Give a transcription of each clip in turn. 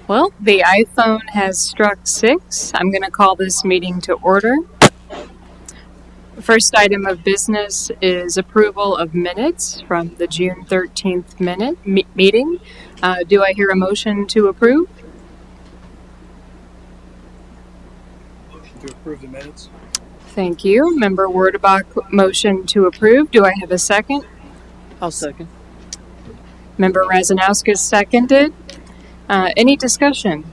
Well, the iPhone has struck 6. I'm going to call this meeting to order. First item of business is approval of minutes from the June 13th meeting. Do I hear a motion to approve? Motion to approve the minutes. Thank you. Member Werdebach, motion to approve. Do I have a second? I'll second. Member Razanowskis seconded. Any discussion?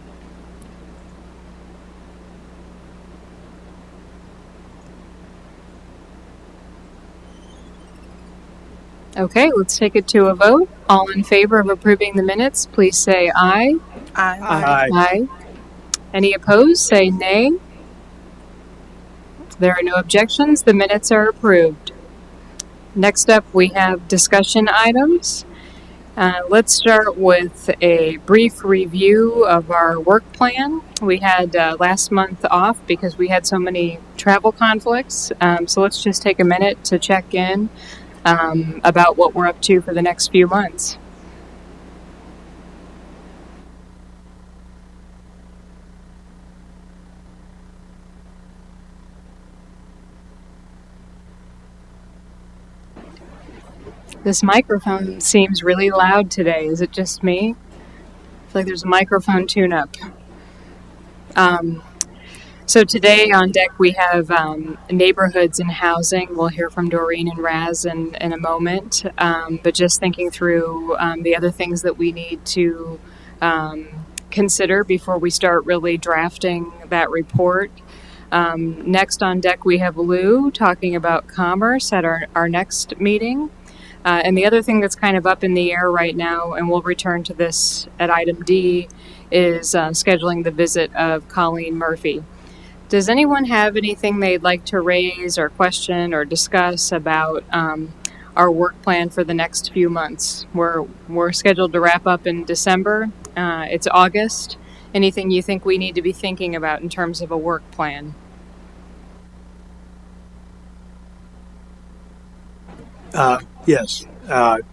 Okay, let's take it to a vote. All in favor of approving the minutes, please say aye. Aye. Aye. Any opposed, say nay. There are no objections. The minutes are approved. Next up, we have discussion items. Let's start with a brief review of our work plan. We had last month off because we had so many travel conflicts. So let's just take a minute to check in about what we're up to for the next few months. This microphone seems really loud today. Is it just me? I feel like there's a microphone tune-up. So today on deck we have neighborhoods and housing. We'll hear from Doreen and Raz in a moment. But just thinking through the other things that we need to consider before we start really drafting that report. Next on deck we have Lou talking about commerce at our next meeting. And the other thing that's kind of up in the air right now, and we'll return to this at item D, is scheduling the visit of Colleen Murphy. Does anyone have anything they'd like to raise or question or discuss about our work plan for the next few months? We're scheduled to wrap up in December. It's August. Anything you think we need to be thinking about in terms of a work plan? Yes,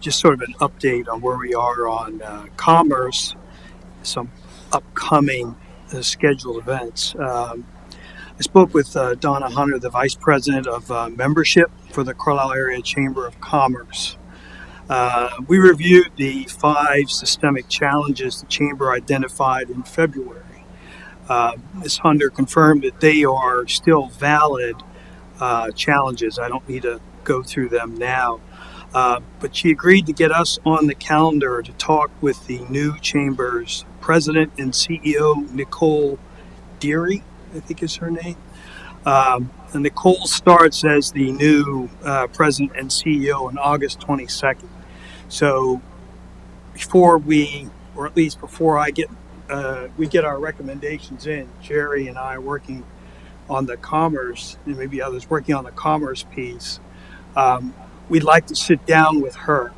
just sort of an update on where we are on commerce, some upcoming scheduled events. I spoke with Donna Hunter, the Vice President of Membership for the Carlisle Area Chamber of Commerce. We reviewed the 5 systemic challenges the Chamber identified in February. Ms. Hunter confirmed that they are still valid challenges. I don't need to go through them now. But she agreed to get us on the calendar to talk with the new Chamber's President and CEO, Nicole Deary, I think is her name. And Nicole starts as the new President and CEO on August 22nd. So before I get, we get our recommendations in, Jerry and I are working on the commerce, and maybe others working on the commerce piece. We'd like to sit down with her.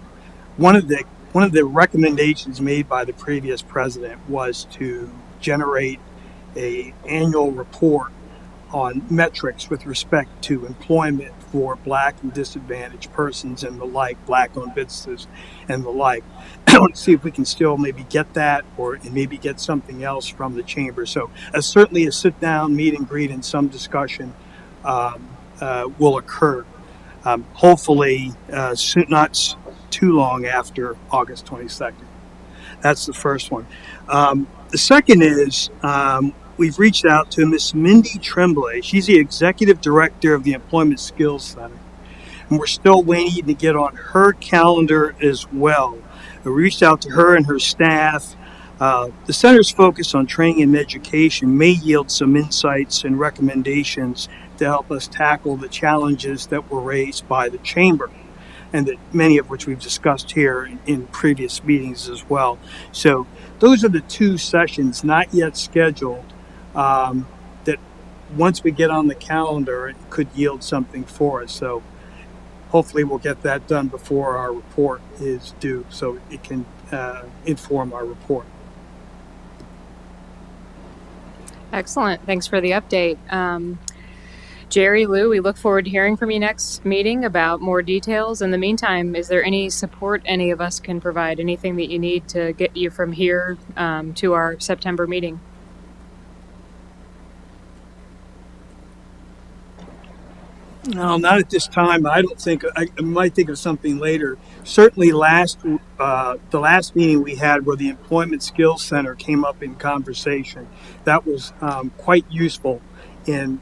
One of the recommendations made by the previous president was to generate an annual report on metrics with respect to employment for Black and disadvantaged persons and the like, Black-owned businesses and the like. I want to see if we can still maybe get that or maybe get something else from the Chamber. So certainly a sit-down, meet and greet, and some discussion will occur. Hopefully soon, not too long after August 22nd. That's the first one. The second is we've reached out to Miss Mindy Tremblay. She's the Executive Director of the Employment Skills Center. And we're still waiting to get on her calendar as well. We reached out to her and her staff. The center's focus on training and education may yield some insights and recommendations to help us tackle the challenges that were raised by the Chamber, and that many of which we've discussed here in previous meetings as well. So those are the 2 sessions not yet scheduled that once we get on the calendar, it could yield something for us. So hopefully we'll get that done before our report is due so it can inform our report. Excellent. Thanks for the update. Jerry, Lou, we look forward to hearing from you next meeting about more details. In the meantime, is there any support any of us can provide? Anything that you need to get you from here to our September meeting? No, not at this time. I don't think I might think of something later. Certainly, the last meeting we had where the Employment Skills Center came up in conversation, that was quite useful in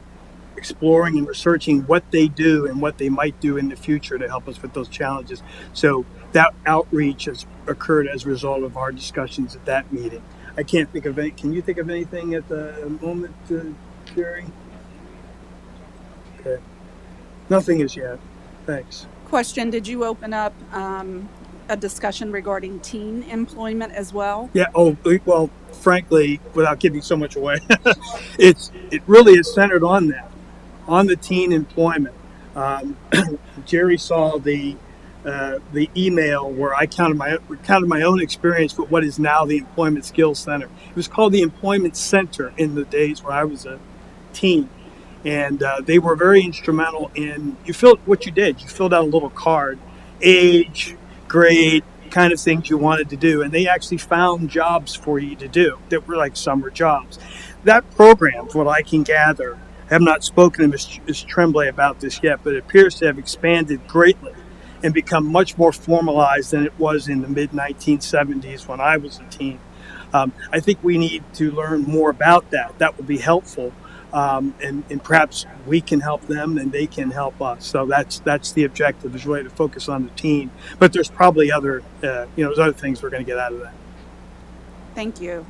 exploring and researching what they do and what they might do in the future to help us with those challenges. So that outreach has occurred as a result of our discussions at that meeting. I can't think of any. Can you think of anything at the moment, Jerry? Okay. Nothing as yet. Thanks. Question, did you open up a discussion regarding teen employment as well? Yeah. Oh, well, frankly, without giving so much away, it really is centered on that, on the teen employment. Jerry saw the email where I counted my own experience with what is now the Employment Skills Center. It was called the Employment Center in the days where I was a teen. And they were very instrumental in what you did. You filled out a little card, age, grade, kind of things you wanted to do, and they actually found jobs for you to do that were like summer jobs. That program, from what I can gather, I have not spoken to Ms. Tremblay about this yet, but it appears to have expanded greatly and become much more formalized than it was in the mid 1970s when I was a teen. I think we need to learn more about that. That would be helpful. And perhaps we can help them and they can help us. So that's the objective, is really to focus on the teen. But there's probably there's other things we're going to get out of that. Thank you.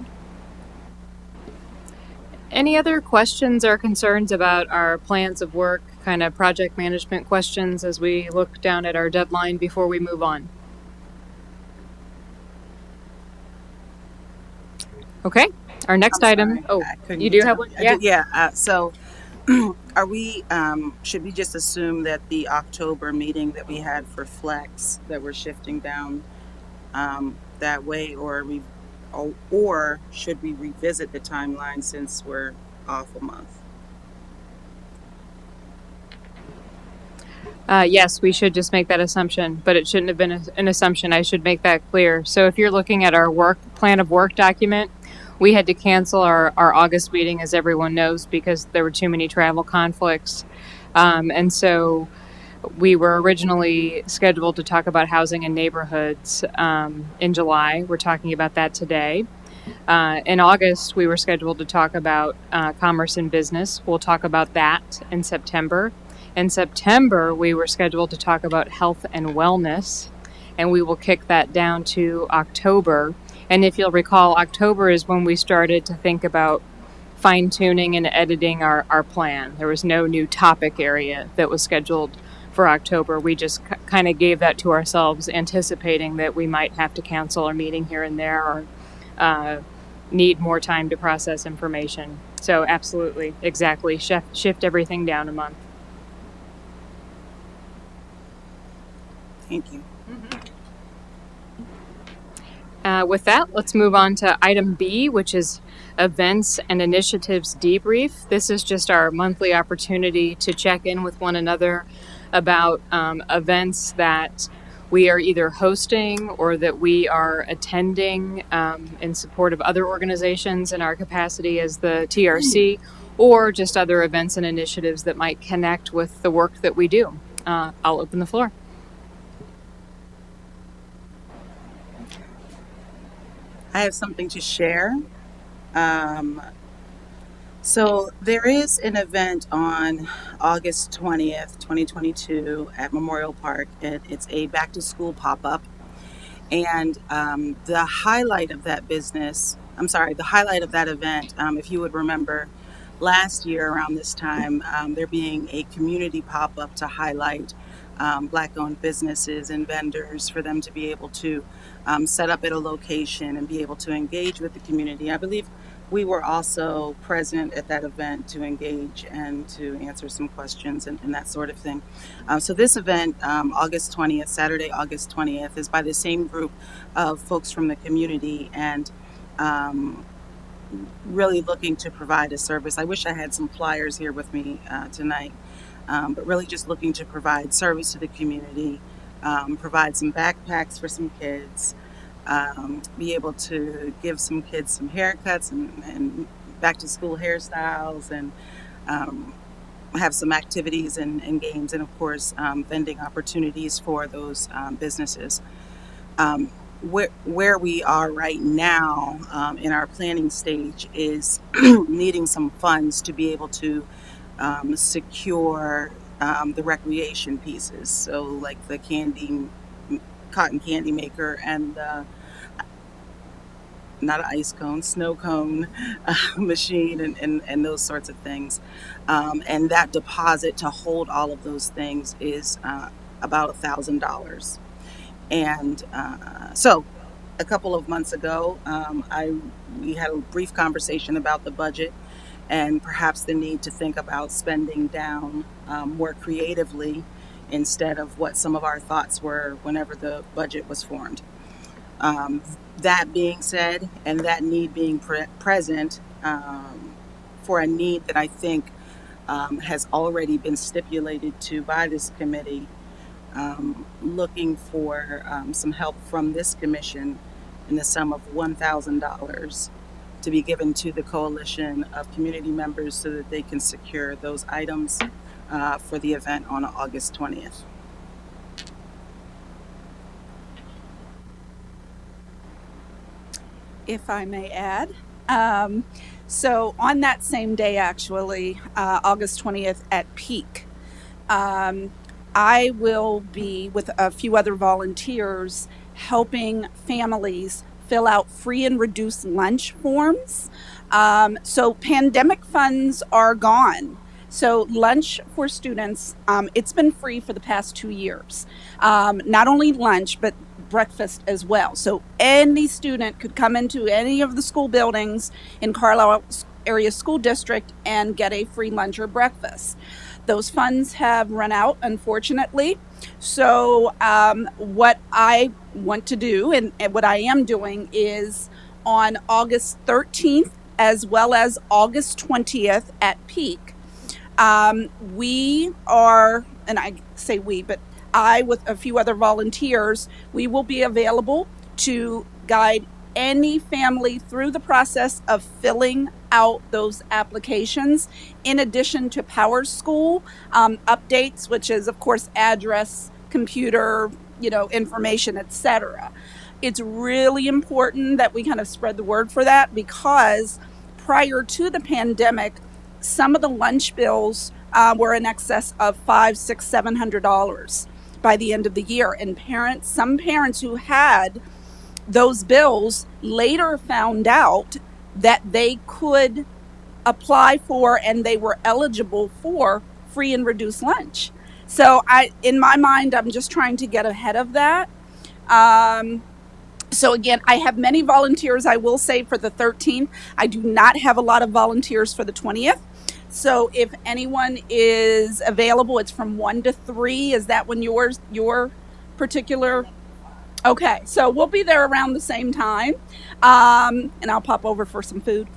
Any other questions or concerns about our plans of work, kind of project management questions as we look down at our deadline before we move on? Okay. Our next item. Oh, you do have one? Yeah. So, are we? Should we just assume that the October meeting that we had for Flex, that we're shifting down that way, or should we revisit the timeline since we're off a month? Yes, we should just make that assumption, but it shouldn't have been an assumption. I should make that clear. So, if you're looking at our plan of work document, we had to cancel our August meeting, as everyone knows, because there were too many travel conflicts. And so we were originally scheduled to talk about housing and neighborhoods in July. We're talking about that today. In August, we were scheduled to talk about commerce and business. We'll talk about that in September. In September, we were scheduled to talk about health and wellness, and we will kick that down to October. And if you'll recall, October is when we started to think about fine-tuning and editing our plan. There was no new topic area that was scheduled for October. We just kind of gave that to ourselves, anticipating that we might have to cancel a meeting here and there or need more time to process information. So absolutely, exactly, shift everything down a month. Thank you. With that, let's move on to item B, which is events and initiatives debrief. This is just our monthly opportunity to check in with one another about events that we are either hosting or that we are attending in support of other organizations in our capacity as the TRC, or just other events and initiatives that might connect with the work that we do. I'll open the floor. I have something to share. So there is an event on August 20th, 2022 at Memorial Park. It's a back to school pop-up. And the highlight of that event, if you would remember last year around this time, there being a community pop-up to highlight Black-owned businesses and vendors for them to be able to set up at a location and be able to engage with the community. I believe we were also present at that event to engage and to answer some questions and that sort of thing. So this event, August 20th, Saturday, August 20th, is by the same group of folks from the community and really looking to provide a service. I wish I had some flyers here with me tonight. but really just looking to provide service to the community, provide some backpacks for some kids, be able to give some kids some haircuts and back to school hairstyles, and have some activities and games, and of course vending opportunities for those businesses. Where we are right now in our planning stage is needing some funds to be able to secure the recreation pieces. So like the cotton candy maker and the, not an ice cone, snow cone machine, and those sorts of things. And that deposit to hold all of those things is about $1,000. And so a couple of months ago, we had a brief conversation about the budget and perhaps the need to think about spending down more creatively instead of what some of our thoughts were whenever the budget was formed. That being said, and that need being present for a need that I think has already been stipulated to by this committee, looking for some help from this commission in the sum of $1,000 to be given to the coalition of community members so that they can secure those items for the event on August 20th. If I may add. So on that same day, actually, August 20th at Peak, I will be with a few other volunteers helping families fill out free and reduced lunch forms. So pandemic funds are gone. So lunch for students, it's been free for the past 2 years. Not only lunch, but breakfast as well. So any student could come into any of the school buildings in Carlisle Area School District and get a free lunch or breakfast. Those funds have run out, unfortunately. So what I want to do and what I am doing is on August 13th as well as August 20th at Peak, we are, and I say we, but I, with a few other volunteers, we will be available to guide any family through the process of filling out those applications, in addition to Power School updates, which is, of course, address, computer, information, etc. It's really important that we kind of spread the word for that, because prior to the pandemic, some of the lunch bills were in excess of $500, $600, $700 by the end of the year. And some parents who had those bills later found out that they could apply for and they were eligible for free and reduced lunch. So in my mind, I'm just trying to get ahead of that. So again, I have many volunteers, I will say, for the 13th. I do not have a lot of volunteers for the 20th. So if anyone is available, it's from 1 to 3. Is that when your particular? Okay, so we'll be there around the same time, and I'll pop over for some food.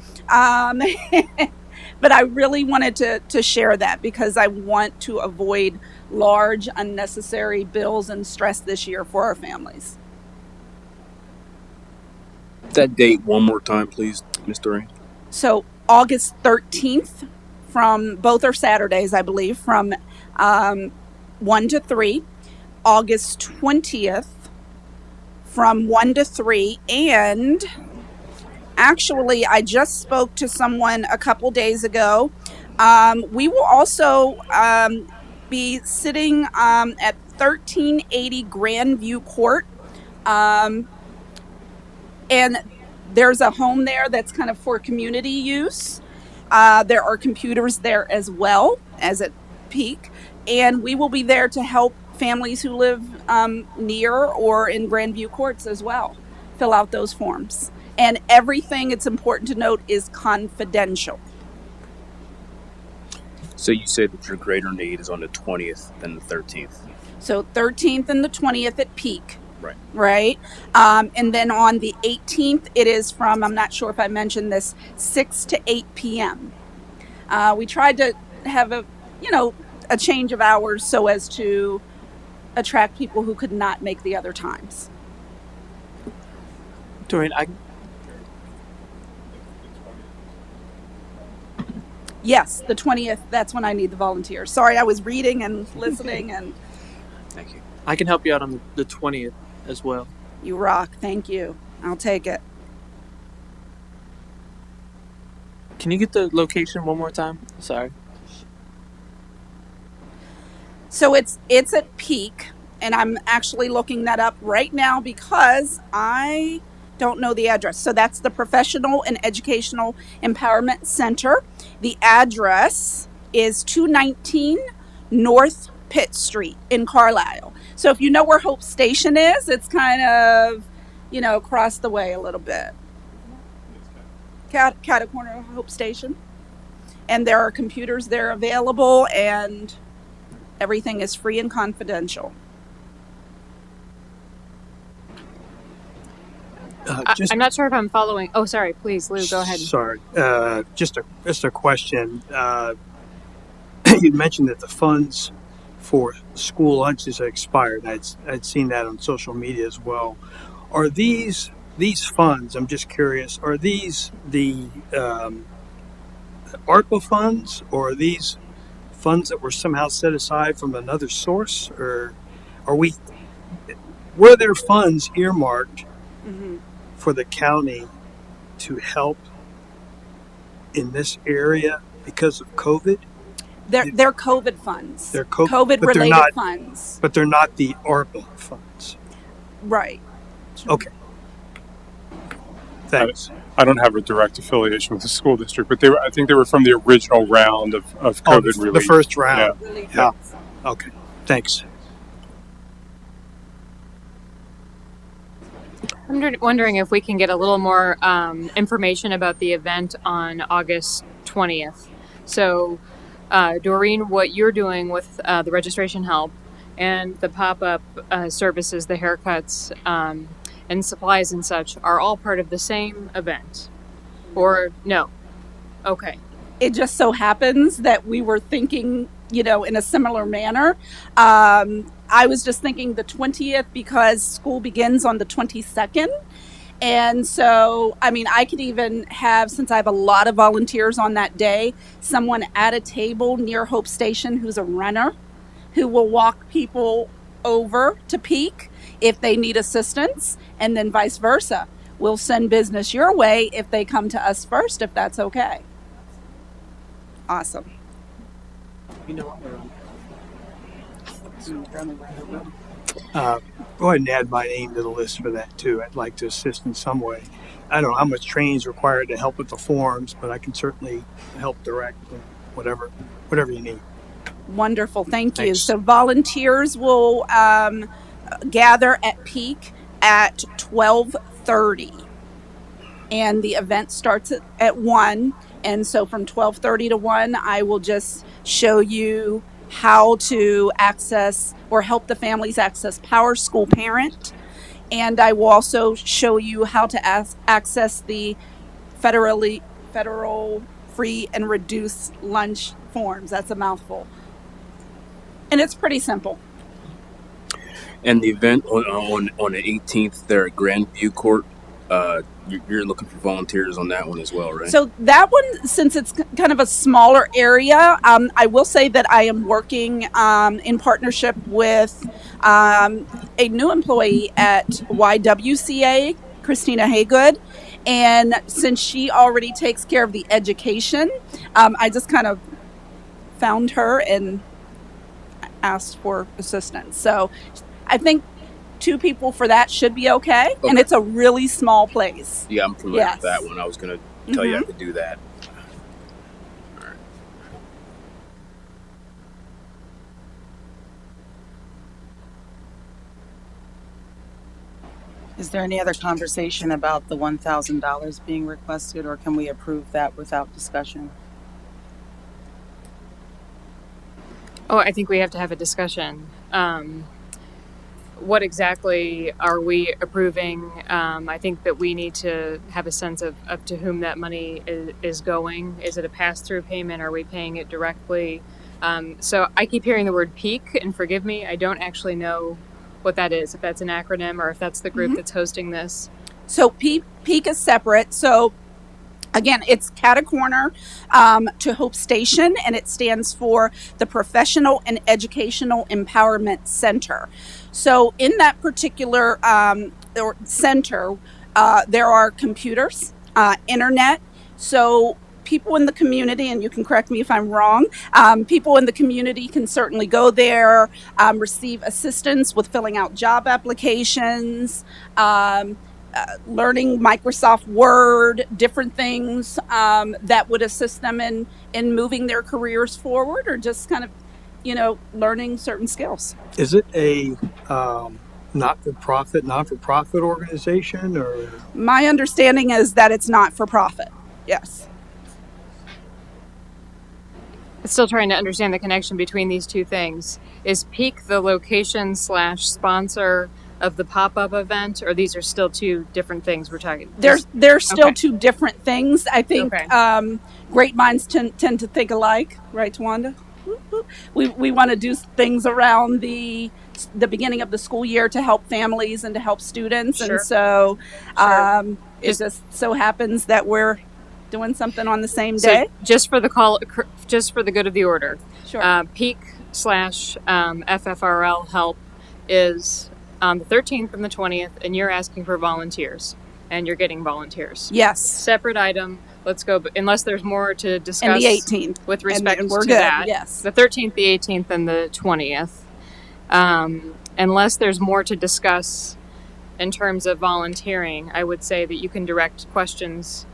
But I really wanted to share that because I want to avoid large unnecessary bills and stress this year for our families. That date one more time, please, Ms. Doreen. So August 13th, from both are Saturdays, I believe, from 1 to 3. August 20th from 1 to 3. And actually, I just spoke to someone a couple days ago. We will also be sitting at 1380 Grandview Court. And there's a home there that's kind of for community use. There are computers there as well as at Peak. And we will be there to help families who live near or in Grandview Courts as well fill out those forms. And everything, it's important to note, is confidential. So you said that your greater need is on the 20th than the 13th. So 13th and the 20th at Peak. Right. Right. And then on the 18th, it is from, I'm not sure if I mentioned this, 6 to 8 p.m. We tried to have a change of hours so as to attract people who could not make the other times. Doreen, Yes, the 20th, that's when I need the volunteers. Sorry, I was reading and listening, and Thank you. I can help you out on the 20th as well. you rock. Thank you. I'll take it. Can you get the location one more time? Sorry. So it's at Peak, and I'm actually looking that up right now because I don't know the address. So that's the Professional and Educational Empowerment Center. The address is 219 North Pitt Street in Carlisle. So if you know where Hope Station is, it's kind of, across the way a little bit. Cat a corner of Hope Station. And there are computers there available, and everything is free and confidential. I'm not sure if I'm following. Oh, sorry. Please, Lou, go ahead. Sorry, just a question. You mentioned that the funds for school lunches are expired. I'd seen that on social media as well. Are these funds? I'm just curious. Are these the ARPA funds, or are these funds that were somehow set aside from another source, or were there funds earmarked for the county to help in this area because of COVID? They're COVID funds. They're COVID-related funds. But they're not the ARPA funds. Right. Okay. Thanks. I don't have a direct affiliation with the school district, but I think they were from the original round of COVID relief. The first round. Relief Yeah. funds. Okay. Thanks. I'm wondering if we can get a little more information about the event on August 20th. So, Doreen, what you're doing with the registration help and the pop-up services, the haircuts, and supplies and such are all part of the same event? Or no? Okay. It just so happens that we were thinking, in a similar manner. I was just thinking the 20th because school begins on the 22nd. And so, I could even have, since I have a lot of volunteers on that day, someone at a table near Hope Station who's a runner who will walk people over to Peak if they need assistance, and then vice versa. We'll send business your way if they come to us first, if that's okay. Awesome. You know what we're on. Go ahead and add my name to the list for that too. I'd like to assist in some way. I don't know how much training is required to help with the forms, but I can certainly help direct whatever you need. Wonderful. Thank you. Thanks. So volunteers will gather at Peak at 12:30. And the event starts at 1. And so from 12:30 to 1, I will just show you how to access or help the families access Power School Parent. And I will also show you how to access the federal free and reduced lunch forms. That's a mouthful. And it's pretty simple. And the event on the 18th there at Grandview Court, you're looking for volunteers on that one as well, right? So that one, since it's kind of a smaller area, I will say that I am working in partnership with a new employee at YWCA, Christina Haygood. And since she already takes care of the education, I just kind of found her and asked for assistance. So I think 2 people for that should be okay. And it's a really small place. Yeah, I'm familiar Yes. with that one. I was going to tell you I could do that. All right. Is there any other conversation about the $1,000 being requested, or can we approve that without discussion? Oh, I think we have to have a discussion. What exactly are we approving? I think that we need to have a sense of to whom that money is going. Is it a pass-through payment? Are we paying it directly? So I keep hearing the word peak, and forgive me, I don't actually know what that is, if that's an acronym or if that's the group that's hosting this. So Peak is separate. So again, it's Catacorner to Hope Station, and it stands for the Professional and Educational Empowerment Center. So in that particular center, there are computers, internet. So people in the community, and you can correct me if I'm wrong, people in the community can certainly go there, receive assistance with filling out job applications, learning Microsoft Word, different things that would assist them in moving their careers forward, or just kind of, learning certain skills. Is it a not-for-profit organization, or My understanding is that it's not for profit. Yes. Still trying to understand the connection between these two things. Is Peak the location / sponsor of the pop-up event, or these are still two different things we're talking? They're still Okay. two different things. I think Okay. great minds tend to think alike, right, Tawanda? We want to do things around the beginning of the school year to help families and to help students, Sure. and so Sure. it just so happens that we're doing something on the same So day. just for the good of the order, Sure. Peak / FFRL help is on the 13th and the 20th, and you're asking for volunteers, and you're getting volunteers. Yes. Separate item. Let's go. Unless there's more to discuss. And the 18th. With respect and we're to good. that. Yes. The 13th, the 18th, and the 20th. Unless there's more to discuss in terms of volunteering, I would say that you can direct questions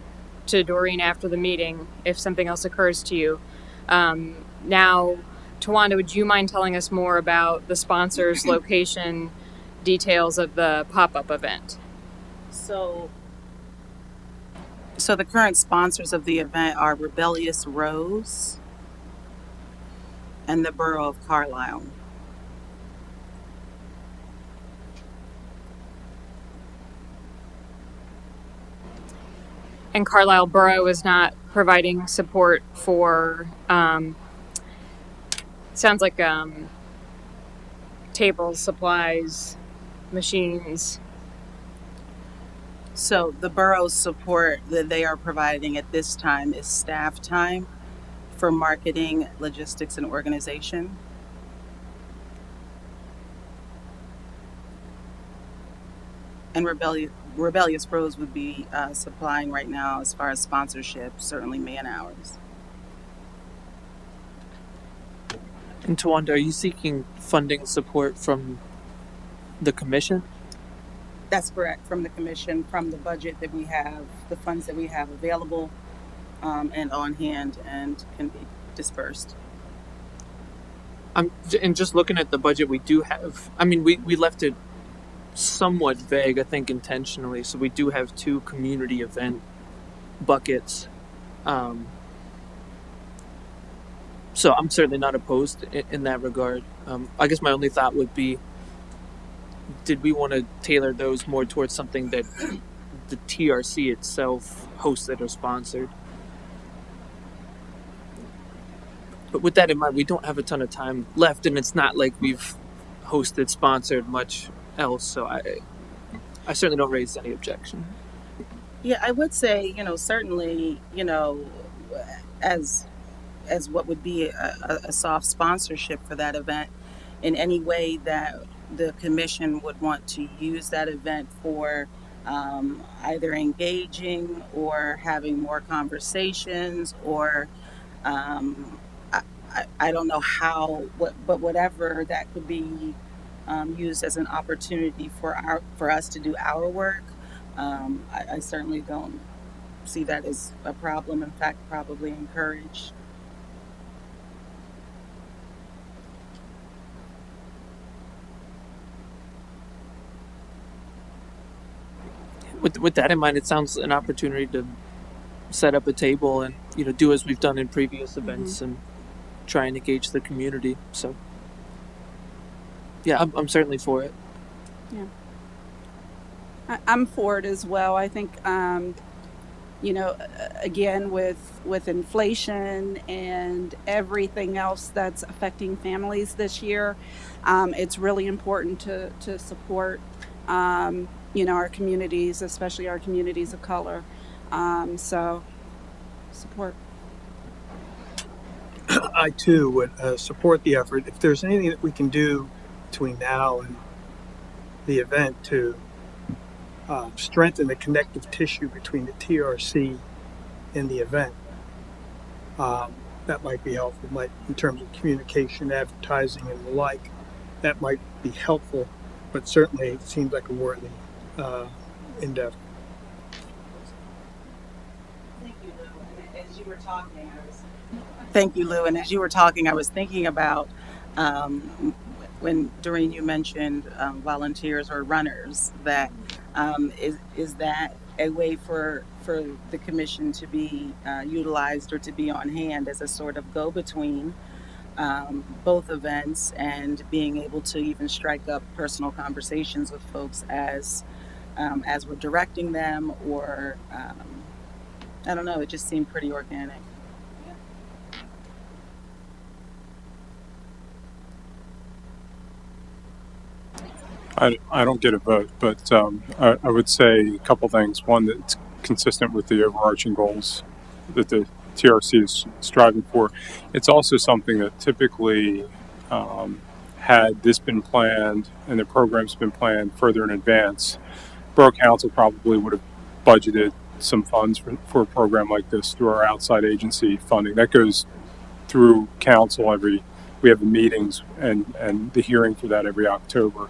to Doreen after the meeting if something else occurs to you. Now, Tawanda, would you mind telling us more about the sponsors, location, details of the pop-up event? So the current sponsors of the event are Rebellious Rose and the Borough of Carlisle. And Carlisle Borough is not providing support for, sounds like tables, supplies, machines. So the borough's support that they are providing at this time is staff time for marketing, logistics, and organization. And Rebellious Rose would be supplying right now, as far as sponsorship, certainly man hours. And Tawanda, are you seeking funding support from the commission? That's correct, from the commission, from the budget that we have, the funds that we have available and on hand and can be dispersed. And just looking at the budget we do have, I mean, we left it somewhat vague, I think intentionally. So we do have 2 community event buckets. So I'm certainly not opposed in that regard. I guess my only thought would be, did we want to tailor those more towards something that the TRC itself hosted or sponsored? But with that in mind, we don't have a ton of time left, and it's not like we've hosted, sponsored much else. So I certainly don't raise any objection. Yeah, I would say, certainly, as what would be a soft sponsorship for that event, in any way that the commission would want to use that event for either engaging or having more conversations, or I don't know how, but whatever that could be used as an opportunity for us to do our work. I certainly don't see that as a problem. In fact, probably encouraged. With that in mind, it sounds an opportunity to set up a table and do as we've done in previous events and try and engage the community. So yeah, I'm certainly for it. I'm for it as well. I think again with inflation and everything else that's affecting families this year, it's really important to support our communities, especially our communities of color. So support. I too would support the effort. If there's anything that we can do between now and the event to strengthen the connective tissue between the TRC and the event, that might be helpful. In terms of communication, advertising, and the like, that might be helpful. But certainly, it seems like a worthy endeavor. Thank you, Lou. And as you were talking, I was thinking about when Doreen, you mentioned volunteers or runners. That is that a way for the commission to be utilized or to be on hand as a sort of go-between both events, and being able to even strike up personal conversations with folks as we're directing them, or I don't know. It just seemed pretty organic. I don't get a vote, but I would say a couple things. One, that's consistent with the overarching goals that the TRC is striving for. It's also something that typically, had this been planned and the program's been planned further in advance, Borough Council probably would have budgeted some funds for a program like this through our outside agency funding. That goes through council we have the meetings and the hearing for that every October.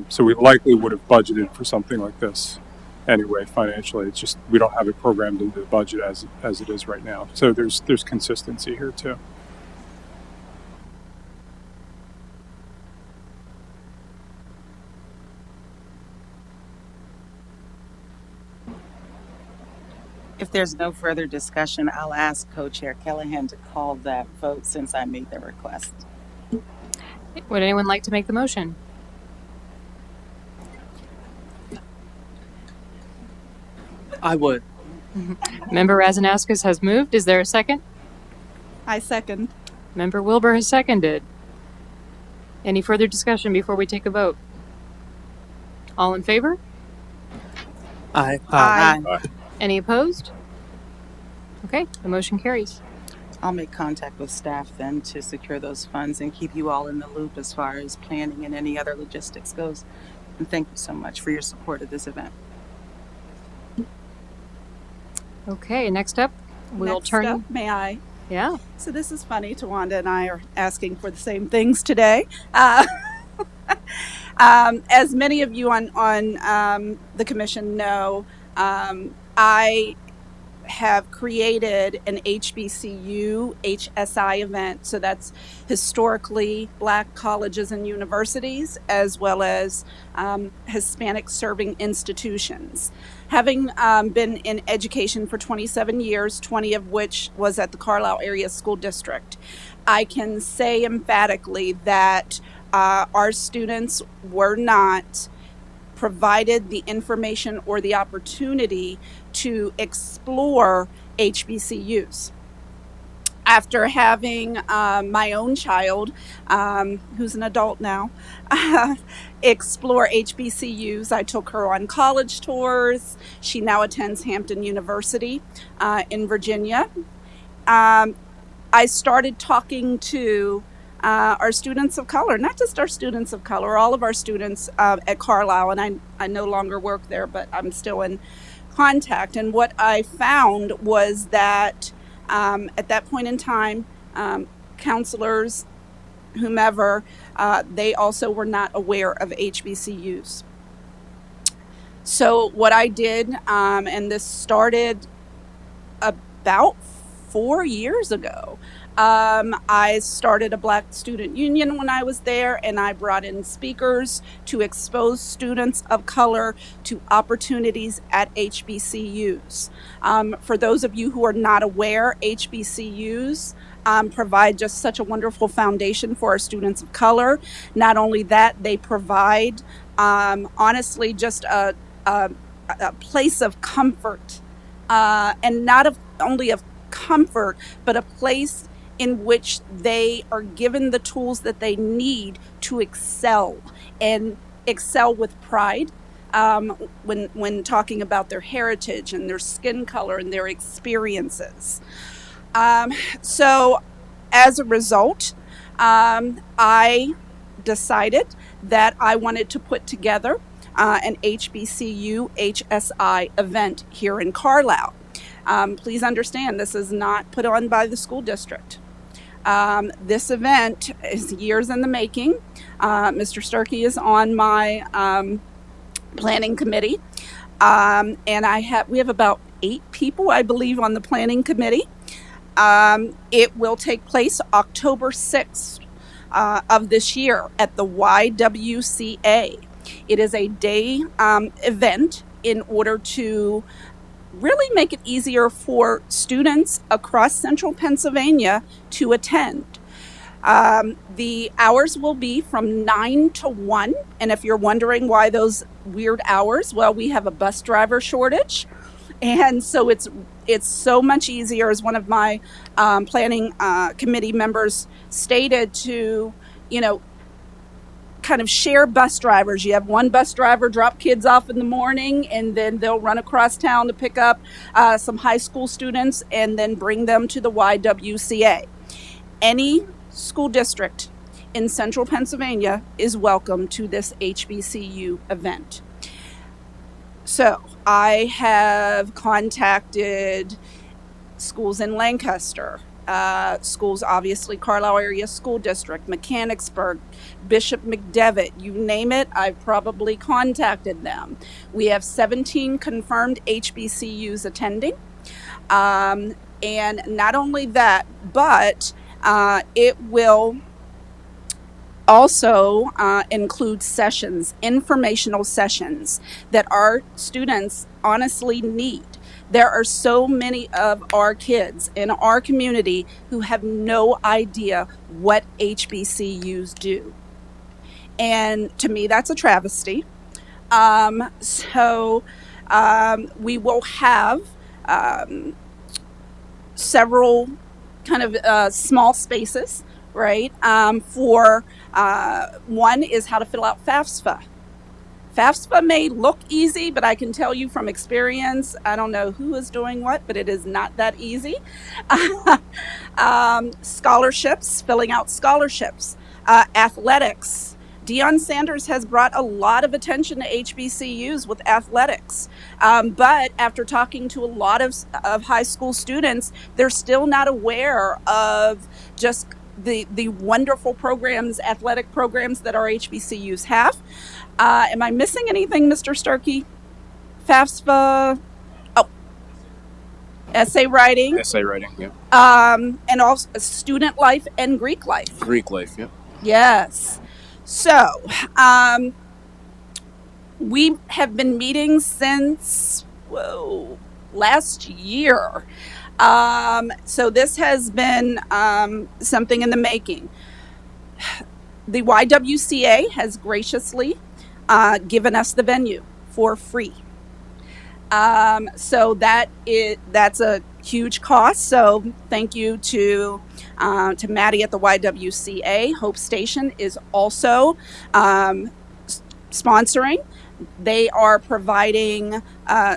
So we likely would have budgeted for something like this anyway financially. It's just we don't have it programmed into the budget as it is right now. So there's consistency here too. If there's no further discussion, I'll ask Co-Chair Callahan to call that vote since I made the request. Would anyone like to make the motion? I would. Member Razanauskas has moved. Is there a second? I second. Member Wilbur has seconded. Any further discussion before we take a vote? All in favor? Aye. Aye. Any opposed? Okay, the motion carries. I'll make contact with staff then to secure those funds and keep you all in the loop as far as planning and any other logistics goes. And thank you so much for your support of this event. Okay, next up, we'll Next turn. up, may I? Yeah. So this is funny. Tawanda and I are asking for the same things today. As many of you on the commission know, I have created an HBCU HSI event. So that's historically Black colleges and universities, as well as Hispanic serving institutions. Having been in education for 27 years, 20 of which was at the Carlisle Area School District, I can say emphatically that our students were not provided the information or the opportunity to explore HBCUs. After having my own child, who's an adult now, explore HBCUs, I took her on college tours. She now attends Hampton University in Virginia. I started talking to our students of color, not just our students of color, all of our students at Carlisle, and I no longer work there, but I'm still in contact. And what I found was that at that point in time, counselors, whomever, they also were not aware of HBCUs. So what I did, and this started about 4 years ago, I started a Black student union when I was there, and I brought in speakers to expose students of color to opportunities at HBCUs. For those of you who are not aware, HBCUs provide just such a wonderful foundation for our students of color. Not only that, they provide, honestly, just a place of comfort and not only of comfort, but a place in which they are given the tools that they need to excel and excel with pride. When talking about their heritage and their skin color and their experiences. So as a result, I decided that I wanted to put together an HBCU HSI event here in Carlisle. Please understand, this is not put on by the school district. This event is years in the making. Mr. Sturkey is on my planning committee, and we have about 8 people, I believe, on the planning committee. It will take place October 6th of this year at the YWCA. It is a day event in order to really make it easier for students across central Pennsylvania to attend. The hours will be from 9 to 1. And if you're wondering why those weird hours, well, we have a bus driver shortage. And so it's so much easier, as one of my planning committee members stated, to, kind of share bus drivers. You have one bus driver drop kids off in the morning, and then they'll run across town to pick up some high school students and then bring them to the YWCA. Any school district in central Pennsylvania is welcome to this HBCU event. So I have contacted schools in Lancaster, schools, obviously, Carlisle Area School District, Mechanicsburg, Bishop McDevitt, you name it, I've probably contacted them. We have 17 confirmed HBCUs attending. And not only that, but it will also include sessions, informational sessions that our students honestly need. There are so many of our kids in our community who have no idea what HBCUs do. And to me, that's a travesty. So we will have several kind of small spaces, right? For one is how to fill out FAFSA. FAFSA may look easy, but I can tell you from experience, I don't know who is doing what, but it is not that easy. Scholarships, filling out scholarships, athletics. Deion Sanders has brought a lot of attention to HBCUs with athletics. But after talking to a lot of high school students, they're still not aware of just the wonderful programs, athletic programs that our HBCUs have. Am I missing anything, Mr. Sturkey? FAFSA, essay writing. Essay writing, yeah. And also student life and Greek life. Greek life, yeah. Yes. So, we have been meeting since, last year. So this has been something in the making. The YWCA has graciously given us the venue for free. So that's a huge cost. So thank you to Maddie at the YWCA. Hope Station is also sponsoring. They are providing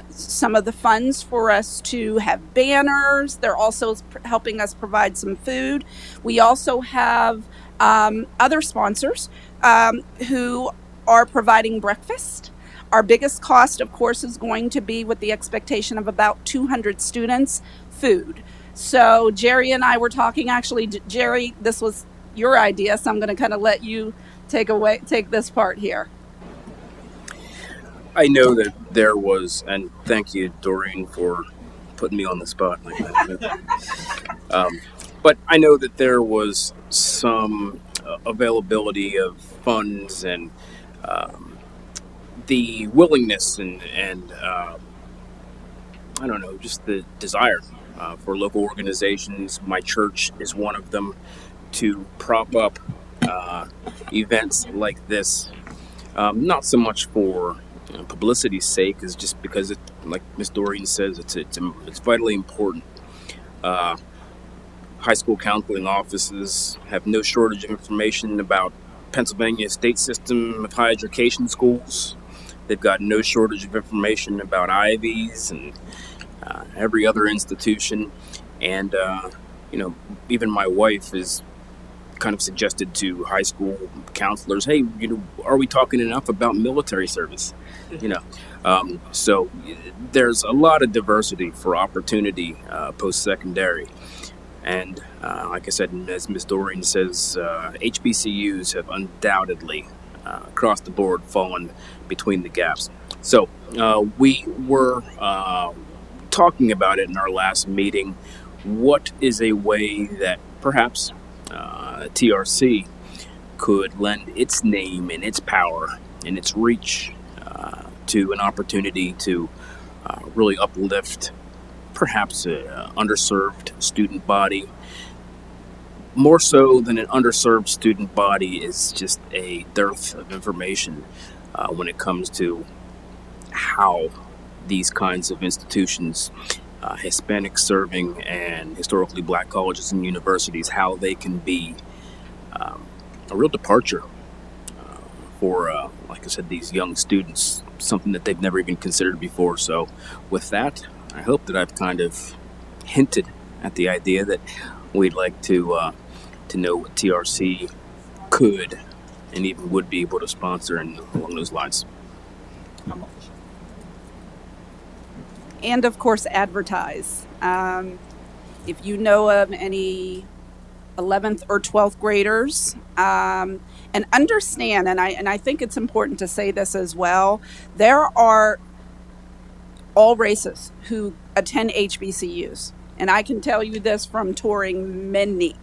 some of the funds for us to have banners. They're also helping us provide some food. We also have other sponsors who are providing breakfast. Our biggest cost, of course, is going to be, with the expectation of about 200 students, food. So Jerry and I were talking, actually, Jerry, this was your idea, so I'm going to kind of let you take this part here. I know that there was, and thank you, Doreen, for putting me on the spot like that. But I know that there was some availability of funds and the willingness and I don't know, just the desire for local organizations. My church is one of them, to prop up events like this. Not so much for publicity's sake is just because it, like Miss Doreen says, it's vitally important. Uh, High school counseling offices have no shortage of information about Pennsylvania state system of higher education schools. They've got no shortage of information about Ivies and every other institution. And, even my wife is kind of suggested to high school counselors, hey, are we talking enough about military service? So there's a lot of diversity for opportunity post-secondary. And like I said, as Ms. Doreen says, HBCUs have undoubtedly, across the board, fallen between the gaps. So we were talking about it in our last meeting. What is a way that perhaps TRC could lend its name and its power and its reach to an opportunity to really uplift perhaps an underserved student body? More so than an underserved student body is just a dearth of information when it comes to how these kinds of institutions, Hispanic serving and historically black colleges and universities, how they can be a real departure for, like I said, these young students, something that they've never even considered before. So with that, I hope that I've kind of hinted at the idea that we'd like to know what TRC could and even would be able to sponsor and along those lines. And of course, advertise. If you know of any 11th or 12th graders, and understand, and I think it's important to say this as well, there are all races who attend HBCUs. And I can tell you this from touring many.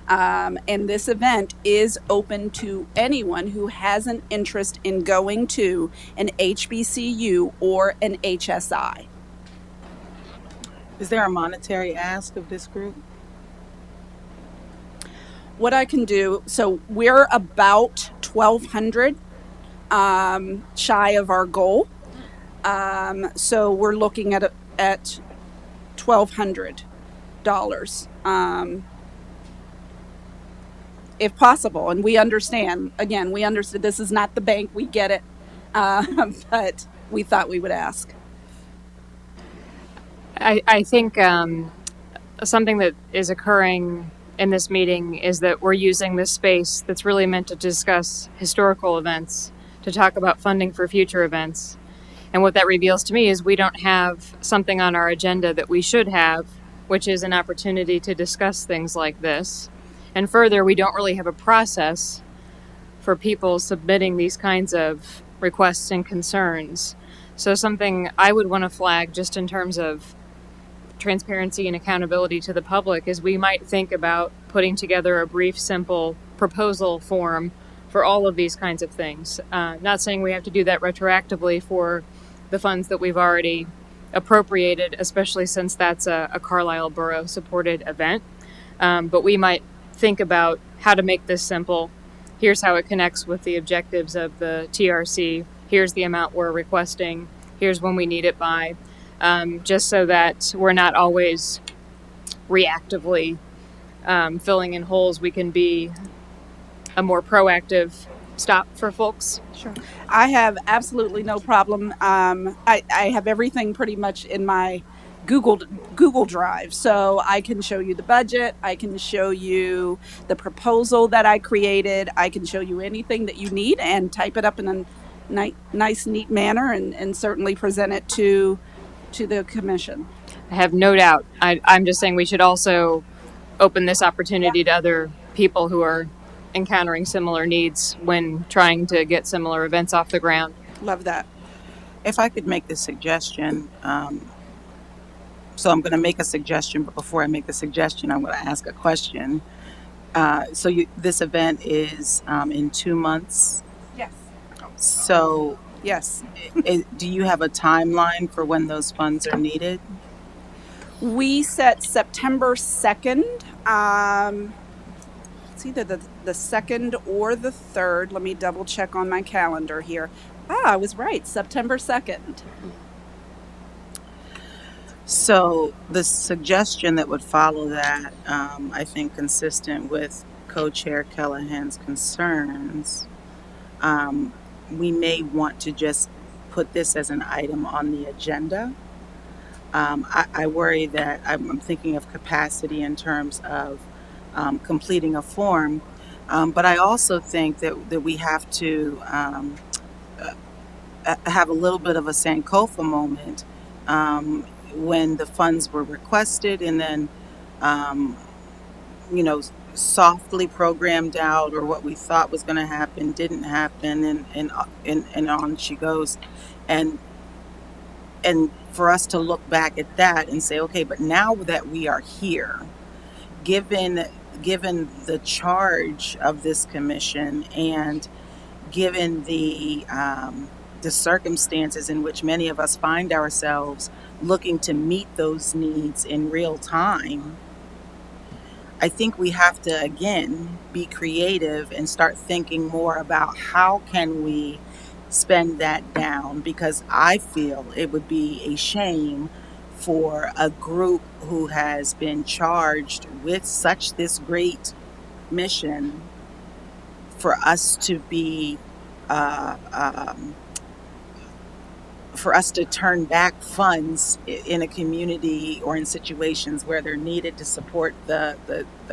And this event is open to anyone who has an interest in going to an HBCU or an HSI. Is there a monetary ask of this group? What I can do, so we're about 1,200 shy of our goal. So we're looking at $1,200, if possible. And we understand, again, we understand this is not the bank, we get it, but we thought we would ask. I think something that is occurring in this meeting is that we're using this space that's really meant to discuss historical events, to talk about funding for future events. And what that reveals to me is we don't have something on our agenda that we should have, which is an opportunity to discuss things like this. And further, we don't really have a process for people submitting these kinds of requests and concerns. So something I would want to flag just in terms of transparency and accountability to the public is we might think about putting together a brief, simple proposal form for all of these kinds of things. Not saying we have to do that retroactively for the funds that we've already appropriated, especially since that's a Carlisle Borough supported event. But we might think about how to make this simple. Here's how it connects with the objectives of the TRC. Here's the amount we're requesting. Here's when we need it by. Just so that we're not always reactively filling in holes. We can be a more proactive stop for folks. Sure. I have absolutely no problem. I have everything pretty much in my Google Drive, so I can show you the budget. I can show you the proposal that I created. I can show you anything that you need and type it up in a nice, neat manner and certainly present it to the commission. I have no doubt. I'm just saying we should also open this opportunity to other people who are encountering similar needs when trying to get similar events off the ground. Love that. If I could make this suggestion, so I'm going to make a suggestion, but before I make the suggestion, I'm going to ask a question. This event is in 2 months. Yes. So Yes. do you have a timeline for when those funds are needed? We set September 2nd. It's either the 2nd or the 3rd. Let me double check on my calendar here. I was right. September 2nd. So the suggestion that would follow that, I think consistent with Co-Chair Callahan's concerns, we may want to just put this as an item on the agenda. I worry that I'm thinking of capacity in terms of completing a form, but I also think that we have to have a little bit of a Sankofa moment when the funds were requested and then, um, softly programmed out, or what we thought was going to happen didn't happen, and on she goes, and for us to look back at that and say, okay, but now that we are here, given the charge of this commission, and given the circumstances in which many of us find ourselves looking to meet those needs in real time, I think we have to again be creative and start thinking more about how can we spend that down, because I feel it would be a shame for a group who has been charged with such this great mission for us to be uh, um, for us to turn back funds in a community or in situations where they're needed to support the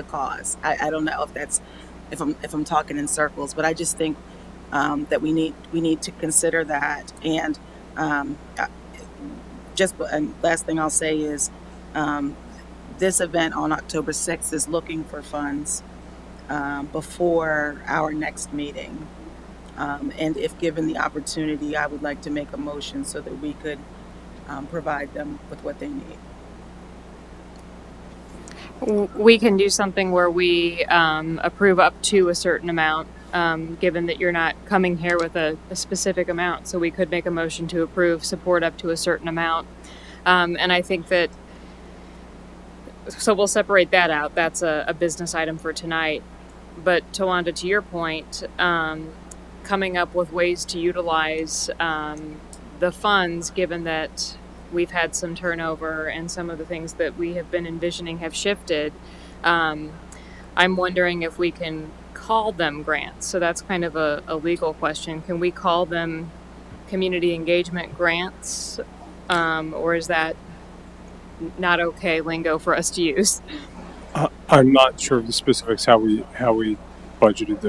cause. I don't know if I'm talking in circles, but I just think that we need to consider that. And last thing I'll say is, this event on October 6th is looking for funds before our next meeting. And if given the opportunity, I would like to make a motion so that we could provide them with what they need. We can do something where we approve up to a certain amount, given that you're not coming here with a specific amount. So we could make a motion to approve support up to a certain amount. And I think that, so we'll separate that out. That's a business item for tonight. But Tawanda, to your point, coming up with ways to utilize the funds, given that we've had some turnover and some of the things that we have been envisioning have shifted. I'm wondering if we can call them grants. So that's kind of a legal question. Can we call them community engagement grants? Or is that not okay lingo for us to use? I'm not sure of the specifics how we budgeted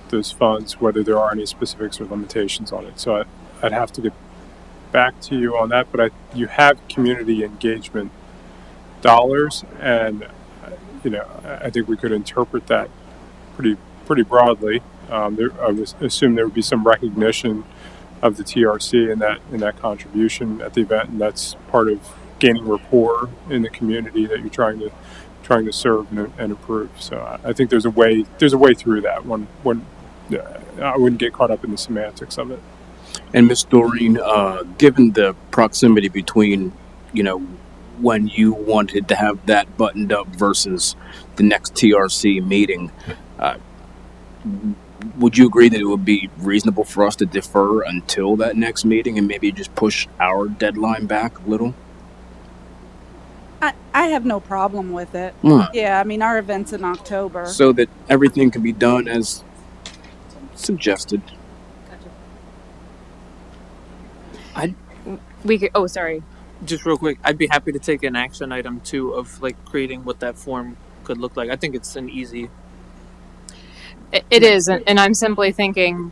those funds, whether there are any specifics or limitations on it. So I'd have to get back to you on that. But you have community engagement dollars, and I think we could interpret that pretty broadly. I would assume there would be some recognition of the TRC in that contribution at the event, and that's part of gaining rapport in the community that you're trying to serve and improve. So I think there's a way through that. When I wouldn't get caught up in the semantics of it. And Ms. Doreen, given the proximity between, when you wanted to have that buttoned up versus the next TRC meeting, would you agree that it would be reasonable for us to defer until that next meeting and maybe just push our deadline back a little? I have no problem with it. Yeah, I mean, our event's in October. So that everything can be done as suggested. We could. Oh, sorry. Just real quick, I'd be happy to take an action item too of like creating what that form could look like. I think it's an easy. It is, and I'm simply thinking,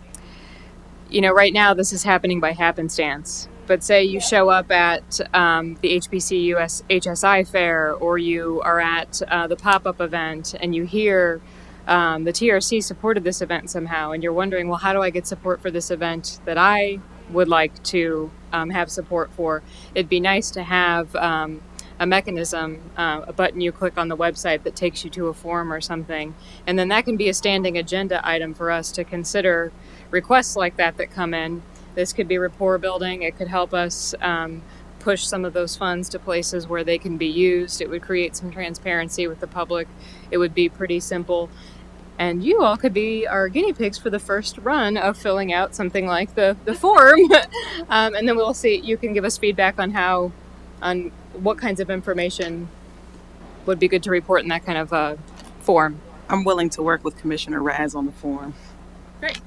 right now this is happening by happenstance. But say you show up at the HBCU HSI fair, or you are at the pop-up event, and you hear the TRC supported this event somehow, and you're wondering, well, how do I get support for this event that I would like to have support for? It'd be nice to have a mechanism, a button you click on the website that takes you to a form or something, and then that can be a standing agenda item for us to consider requests like that come in. This could be rapport building. It could help us push some of those funds to places where they can be used. It would create some transparency with the public. It would be pretty simple. And you all could be our guinea pigs for the first run of filling out something like the form. And then we'll see, you can give us feedback on what kinds of information would be good to report in that kind of form. I'm willing to work with Commissioner Raz on the form. Great.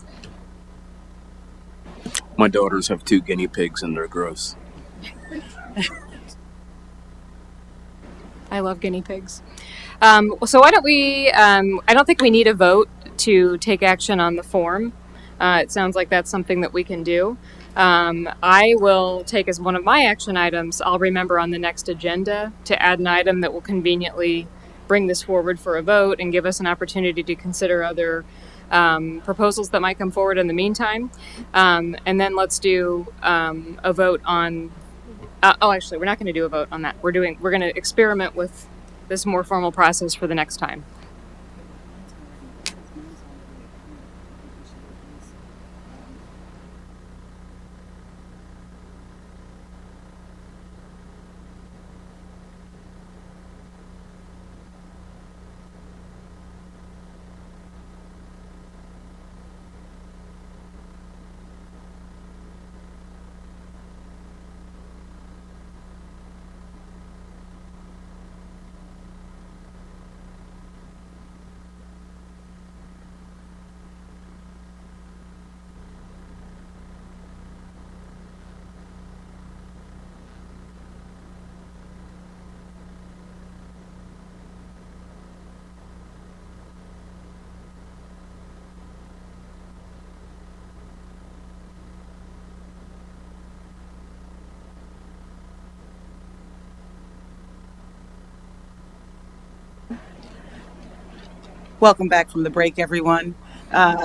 My daughters have 2 guinea pigs and they're gross. I love guinea pigs. So why don't we, I don't think we need a vote to take action on the form. It sounds like that's something that we can do. I will take as one of my action items, I'll remember on the next agenda to add an item that will conveniently bring this forward for a vote and give us an opportunity to consider other proposals that might come forward in the meantime. And then let's do a vote on, actually, we're not going to do a vote on that. We're going to experiment with this more formal process for the next time. Welcome back from the break, everyone. Uh,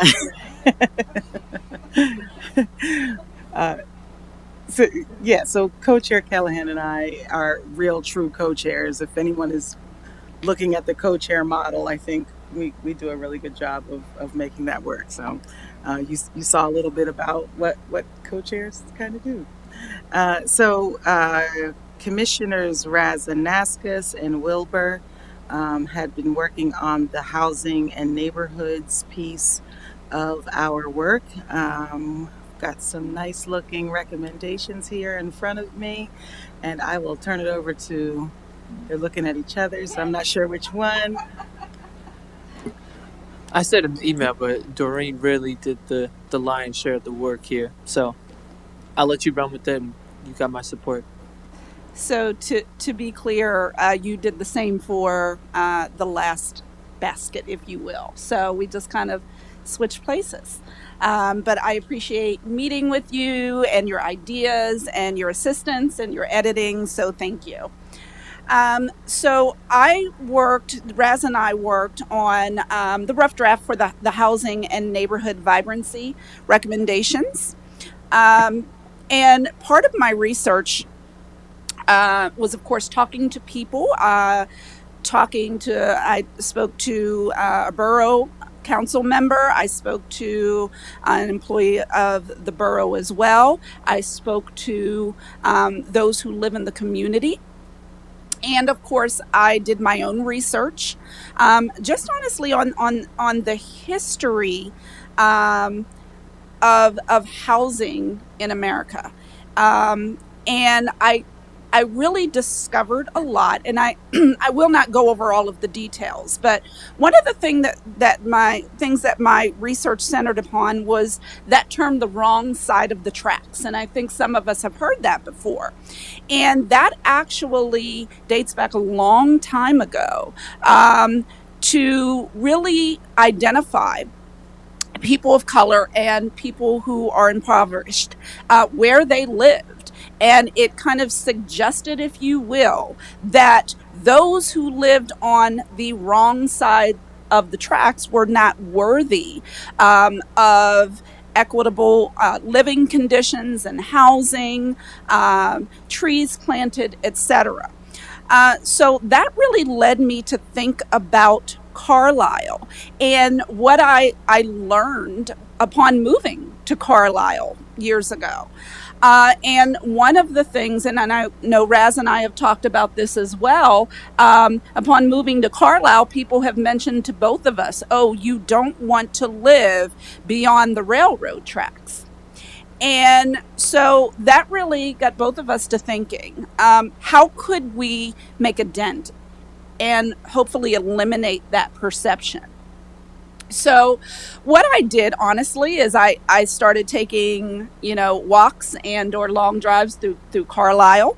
so Co-Chair Callahan and I are real true co-chairs. If anyone is looking at the co-chair model, I think we do a really good job of making that work. So you saw a little bit about what co-chairs kind of do. Commissioners Razanauskas and Wilbur had been working on the housing and neighborhoods piece of our work. Got some nice looking recommendations here in front of me, and I will turn it over to, they're looking at each other, so I'm not sure which one. I said in the email, but Doreen really did the lion's share of the work here. So I'll let you run with it, and you got my support. So to be clear, you did the same for the last basket, if you will. So we just kind of switched places. But I appreciate meeting with you and your ideas and your assistance and your editing. So thank you. So Raz and I worked on the rough draft for the housing and neighborhood vibrancy recommendations. And part of my research was, of course, talking to people, I spoke to a borough council member. I spoke to an employee of the borough as well. I spoke to those who live in the community. And of course, I did my own research, just honestly on the history of housing in America. And I really discovered a lot, and I will not go over all of the details, but one of the things that my research centered upon was that term, the wrong side of the tracks. And I think some of us have heard that before. And that actually dates back a long time ago, to really identify people of color and people who are impoverished, where they lived. And it kind of suggested, if you will, that those who lived on the wrong side of the tracks were not worthy of equitable living conditions and housing, trees planted, etc. So that really led me to think about Carlisle and what I learned upon moving to Carlisle years ago. And one of the things, and I know Raz and I have talked about this as well, upon moving to Carlisle, people have mentioned to both of us, oh, you don't want to live beyond the railroad tracks. And so that really got both of us to thinking, how could we make a dent and hopefully eliminate that perception? So what I did honestly is I started taking, walks and or long drives through Carlisle,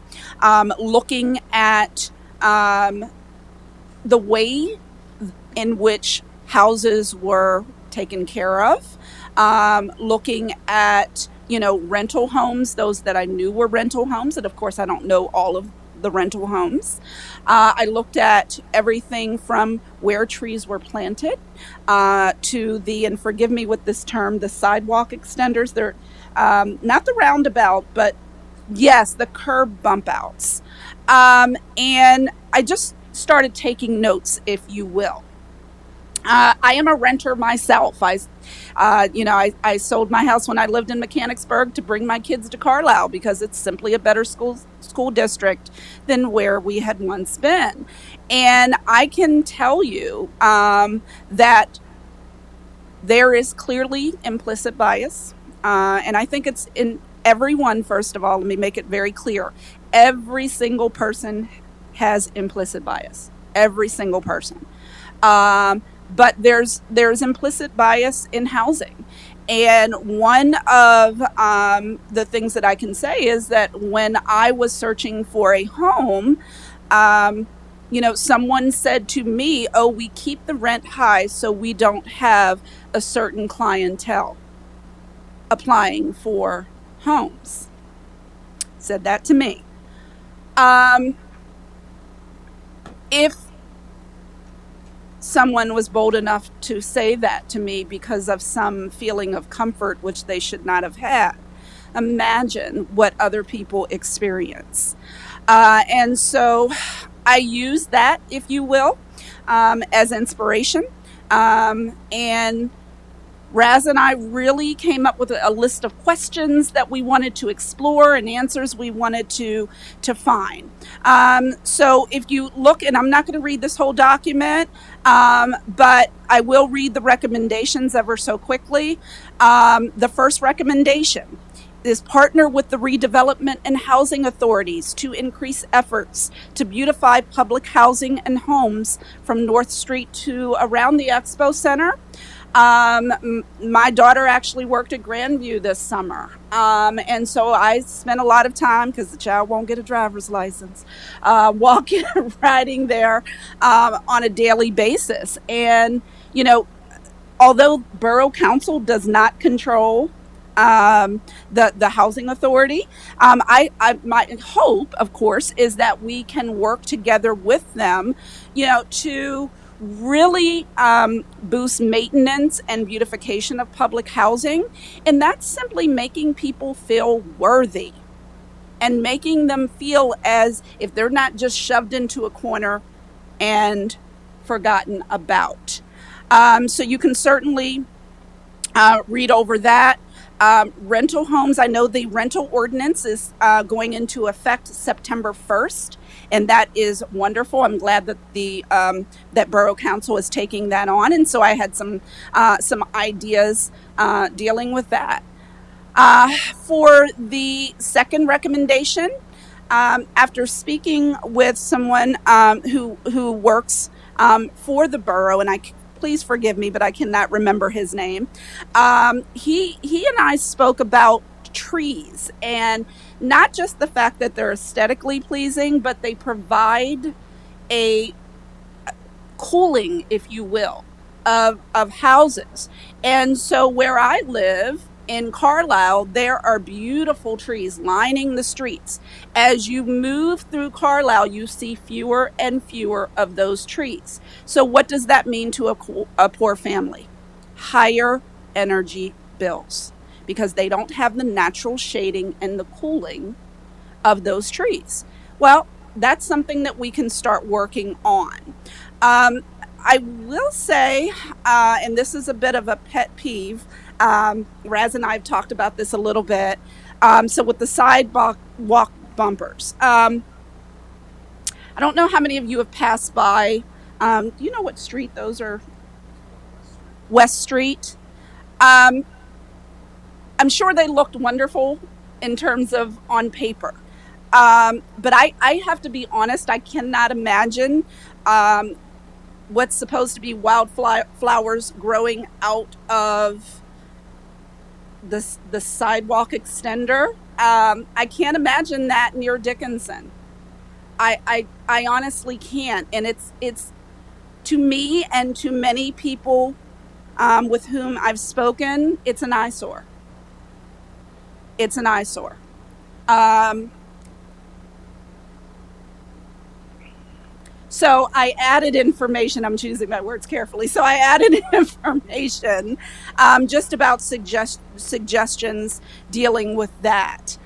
looking at the way in which houses were taken care of, looking at, rental homes, those that I knew were rental homes. And of course, I don't know all of the rental homes. I looked at everything from where trees were planted to and forgive me with this term, the sidewalk extenders. They're not the roundabout, but yes, the curb bump outs. And I just started taking notes, if you will. I am a renter myself. I sold my house when I lived in Mechanicsburg to bring my kids to Carlisle because it's simply a better school district than where we had once been. And I can tell you that there is clearly implicit bias. And I think it's in everyone, first of all, let me make it very clear. Every single person has implicit bias. Every single person. But there's implicit bias in housing. And one of the things that I can say is that when I was searching for a home, someone said to me, oh, we keep the rent high so we don't have a certain clientele applying for homes. Said that to me. If someone was bold enough to say that to me because of some feeling of comfort, which they should not have had, imagine what other people experience. And so I use that, if you will, as inspiration. And Raz and I really came up with a list of questions that we wanted to explore and answers we wanted to find. So if you look, and I'm not going to read this whole document, but I will read the recommendations ever so quickly. The first recommendation is partner with the redevelopment and housing authorities to increase efforts to beautify public housing and homes from North Street to around the Expo Center. My daughter actually worked at Grandview this summer. And so I spent a lot of time, because the child won't get a driver's license, walking and riding there on a daily basis. And, although Borough Council does not control the housing authority, my hope, of course, is that we can work together with them, to really boost maintenance and beautification of public housing. And that's simply making people feel worthy and making them feel as if they're not just shoved into a corner and forgotten about. So you can certainly read over that. Rental homes, I know the rental ordinance is going into effect September 1st. And that is wonderful. I'm glad that that Borough Council is taking that on. And so I had some ideas dealing with that. For the second recommendation, after speaking with someone who works for the borough, and please forgive me, but I cannot remember his name. He and I spoke about trees, and not just the fact that they're aesthetically pleasing, but they provide a cooling, if you will, of houses. And so where I live in Carlisle, there are beautiful trees lining the streets. As you move through Carlisle, you see fewer and fewer of those trees. So what does that mean to a poor family? Higher energy bills, because they don't have the natural shading and the cooling of those trees. Well, that's something that we can start working on. I will say, and this is a bit of a pet peeve, Raz and I have talked about this a little bit, So with the sidewalk bumpers, I don't know how many of you have passed by. Do you know what street those are? West Street. I'm sure they looked wonderful in terms of on paper. But I have to be honest, I cannot imagine what's supposed to be wildflowers growing out of the sidewalk extender. I can't imagine that near Dickinson. I honestly can't, and it's to me and to many people with whom I've spoken, it's an eyesore. It's an eyesore. So I added information. I'm choosing my words carefully. So I added information just about suggestions dealing with that.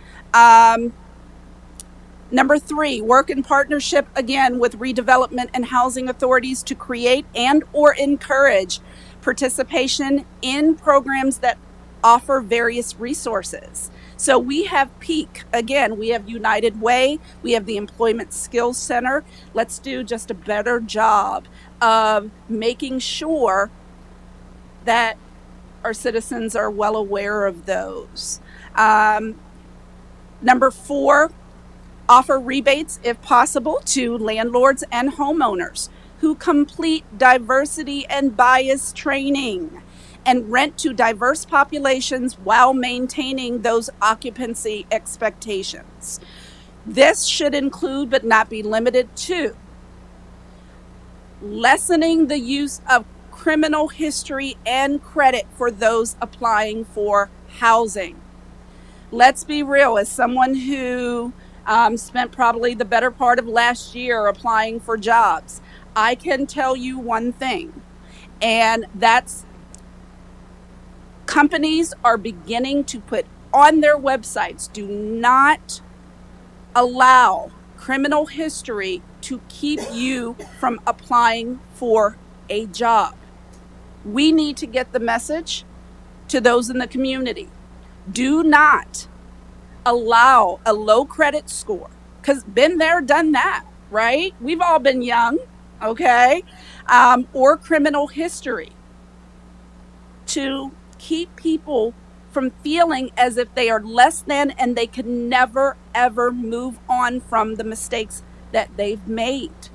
Number 3, work in partnership again with redevelopment and housing authorities to create and or encourage participation in programs that offer various resources. So we have PEAK, again, we have United Way, we have the Employment Skills Center. Let's do just a better job of making sure that our citizens are well aware of those. Number 4, offer rebates, if possible, to landlords and homeowners who complete diversity and bias training and rent to diverse populations while maintaining those occupancy expectations. This should include, but not be limited to, lessening the use of criminal history and credit for those applying for housing. Let's be real, as someone who spent probably the better part of last year applying for jobs, I can tell you one thing, and that's companies are beginning to put on their websites, do not allow criminal history to keep you from applying for a job. We need to get the message to those in the community. Do not allow a low credit score, because been there, done that, right? We've all been young, okay? Or criminal history to keep people from feeling as if they are less than and they can never, ever move on from the mistakes that they've made.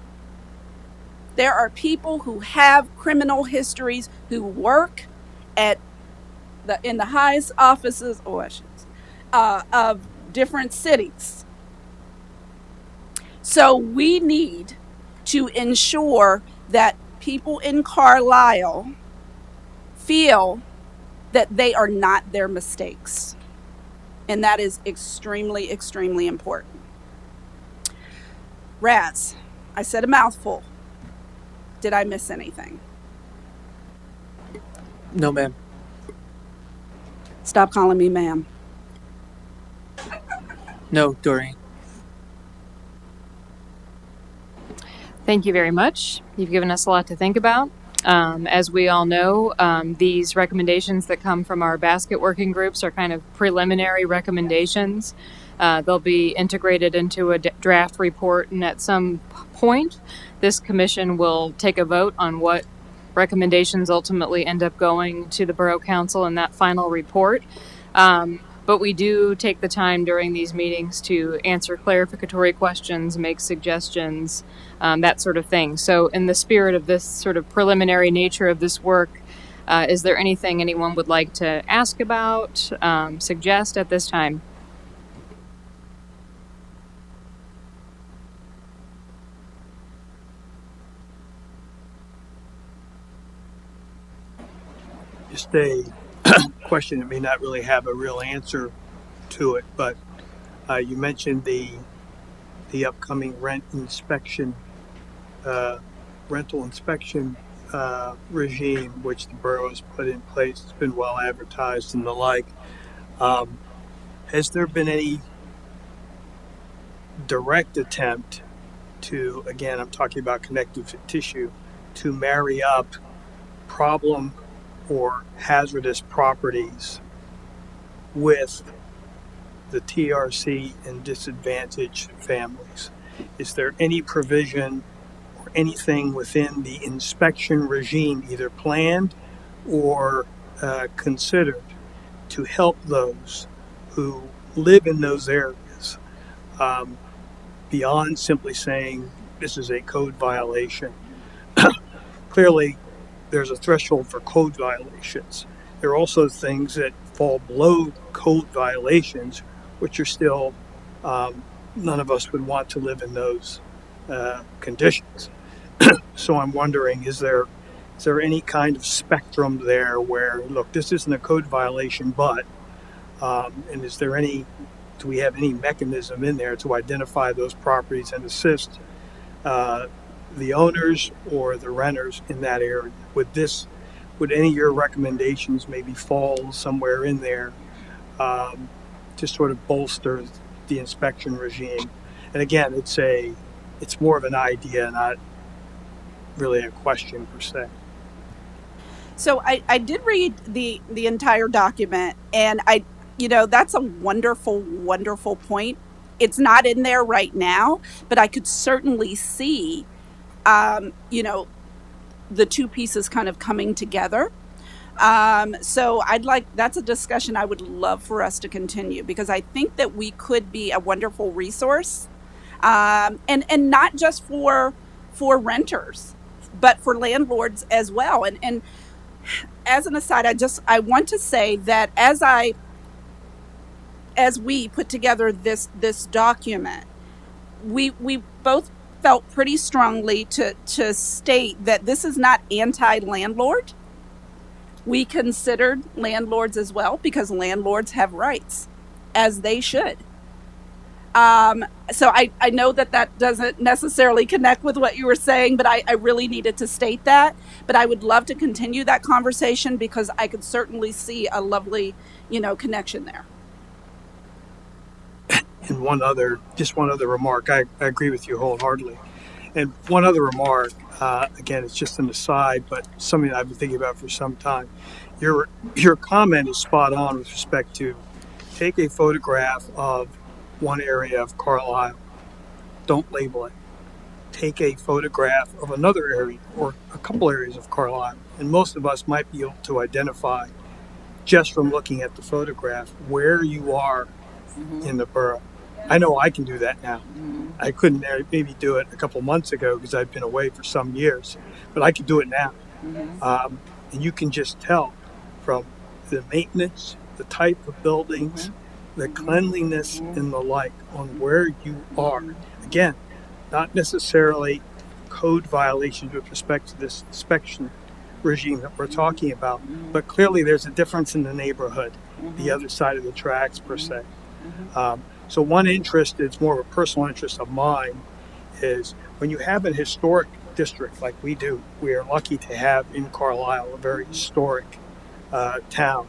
There are people who have criminal histories who work in the highest offices, of different cities. So we need to ensure that people in Carlisle feel that they are not their mistakes. And that is extremely, extremely important. Raz, I said a mouthful. Did I miss anything? No, ma'am. Stop calling me ma'am. No, Doreen. Thank you very much. You've given us a lot to think about. As we all know, these recommendations that come from our basket working groups are kind of preliminary recommendations. They'll be integrated into a draft report, and at some point, this commission will take a vote on what recommendations ultimately end up going to the Borough Council in that final report. But we do take the time during these meetings to answer clarificatory questions, make suggestions, that sort of thing. So in the spirit of this sort of preliminary nature of this work, is there anything anyone would like to ask about, suggest at this time? Just a question that may not really have a real answer to it, but you mentioned the upcoming rental inspection regime, which the borough has put in place. It's been well advertised and the like. Has there been any direct attempt to, again, I'm talking about connective tissue, to marry up problem or hazardous properties with the TRC and disadvantaged families. Is there any provision or anything within the inspection regime, either planned or considered, to help those who live in those areas, beyond simply saying this is a code violation? Clearly, there's a threshold for code violations. There are also things that fall below code violations, which are still, none of us would want to live in those conditions. So I'm wondering, is there any kind of spectrum there where, look, this isn't a code violation, but, and do we have any mechanism in there to identify those properties and assist the owners or the renters in that area? Would any of your recommendations maybe fall somewhere in there to sort of bolster the inspection regime? And again, it's more of an idea, not really a question per se. So I did read the entire document, and that's a wonderful, wonderful point. It's not in there right now, but I could certainly see, the two pieces kind of coming together. So that's a discussion I would love for us to continue, because I think that we could be a wonderful resource, and not just for renters, but for landlords as well. And as an aside, I want to say that as we put together this document, we both felt pretty strongly to state that this is not anti-landlord. We considered landlords as well, because landlords have rights, as they should. So I know that doesn't necessarily connect with what you were saying, but I really needed to state that. But I would love to continue that conversation, because I could certainly see a lovely, connection there. And one other remark. I agree with you wholeheartedly. And one other remark, again, it's just an aside, but something that I've been thinking about for some time. Your comment is spot on with respect to take a photograph of one area of Carlisle. Don't label it. Take a photograph of another area or a couple areas of Carlisle. And most of us might be able to identify, just from looking at the photograph, where you are in the borough. I know I can do that now. I couldn't maybe do it a couple months ago because I've been away for some years, but I can do it now. And you can just tell from the maintenance, the type of buildings, the cleanliness and the like on where you are. Again, not necessarily code violations with respect to this inspection regime that we're talking about, but clearly there's a difference in the neighborhood, the other side of the tracks per se. So one interest, it's more of a personal interest of mine, is when you have an historic district like we do, we are lucky to have in Carlisle a very historic town.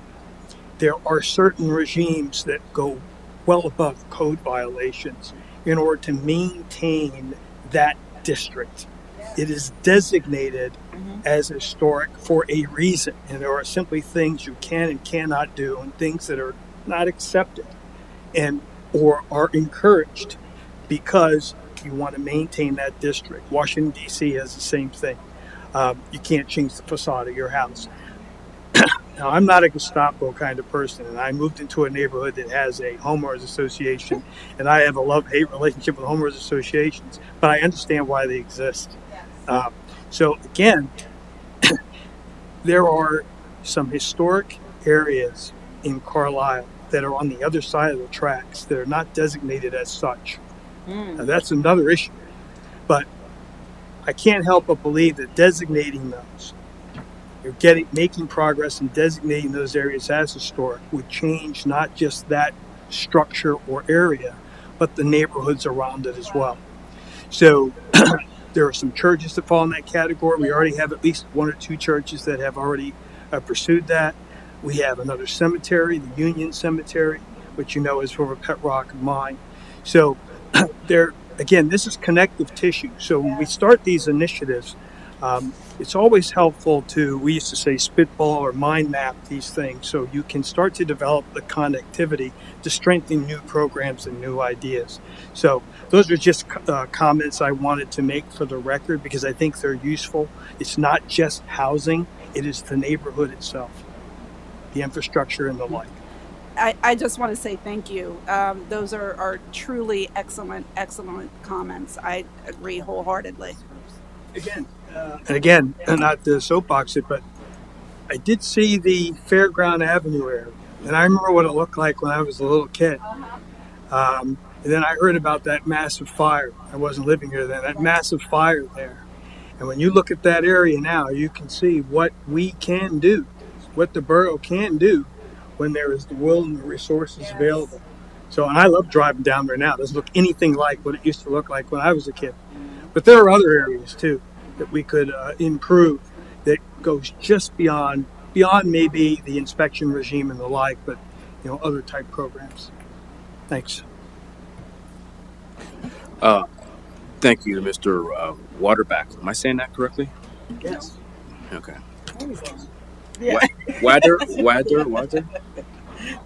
There are certain regimes that go well above code violations in order to maintain that district. It is designated as historic for a reason, and there are simply things you can and cannot do, and things that are not accepted and or are encouraged because you want to maintain that district. Washington, D.C. has the same thing. You can't change the facade of your house. Now, I'm not a Gestapo kind of person, and I moved into a neighborhood that has a homeowners association, and I have a love-hate relationship with homeowners associations, but I understand why they exist. So again, there are some historic areas in Carlisle that are on the other side of the tracks that are not designated as such. Now, that's another issue, but I can't help but believe that designating those, making progress in designating those areas as historic would change not just that structure or area, but the neighborhoods around it as well. So there are some churches that fall in that category. We already have at least one or two churches that have already pursued that. We have another cemetery, the Union Cemetery, which you know is sort of a pet rock of mine. So again, this is connective tissue. So when we start these initiatives, It's always helpful to, we used to say, spitball or mind map these things so you can start to develop the connectivity to strengthen new programs and new ideas. So those are just comments I wanted to make for the record because I think they're useful. It's not just housing, it is the neighborhood itself, the infrastructure and the like. I just want to say thank you. Those are truly excellent comments. I agree wholeheartedly. Again, not to soapbox it, but I did see the Fairground Avenue area, and I remember what it looked like when I was a little kid. And then I heard about that massive fire. I wasn't living here then. That massive fire there. And when you look at that area now, you can see what we can do, what the borough can do when there is the will and the resources available. So, and I love driving down there now. It doesn't look anything like what it used to look like when I was a kid. But there are other areas too that we could improve that goes just beyond maybe the inspection regime and the like, but other type programs. Thanks. Thank you, Mr. Waterback. Am I saying that correctly? Yes. Okay. Yeah. Wader.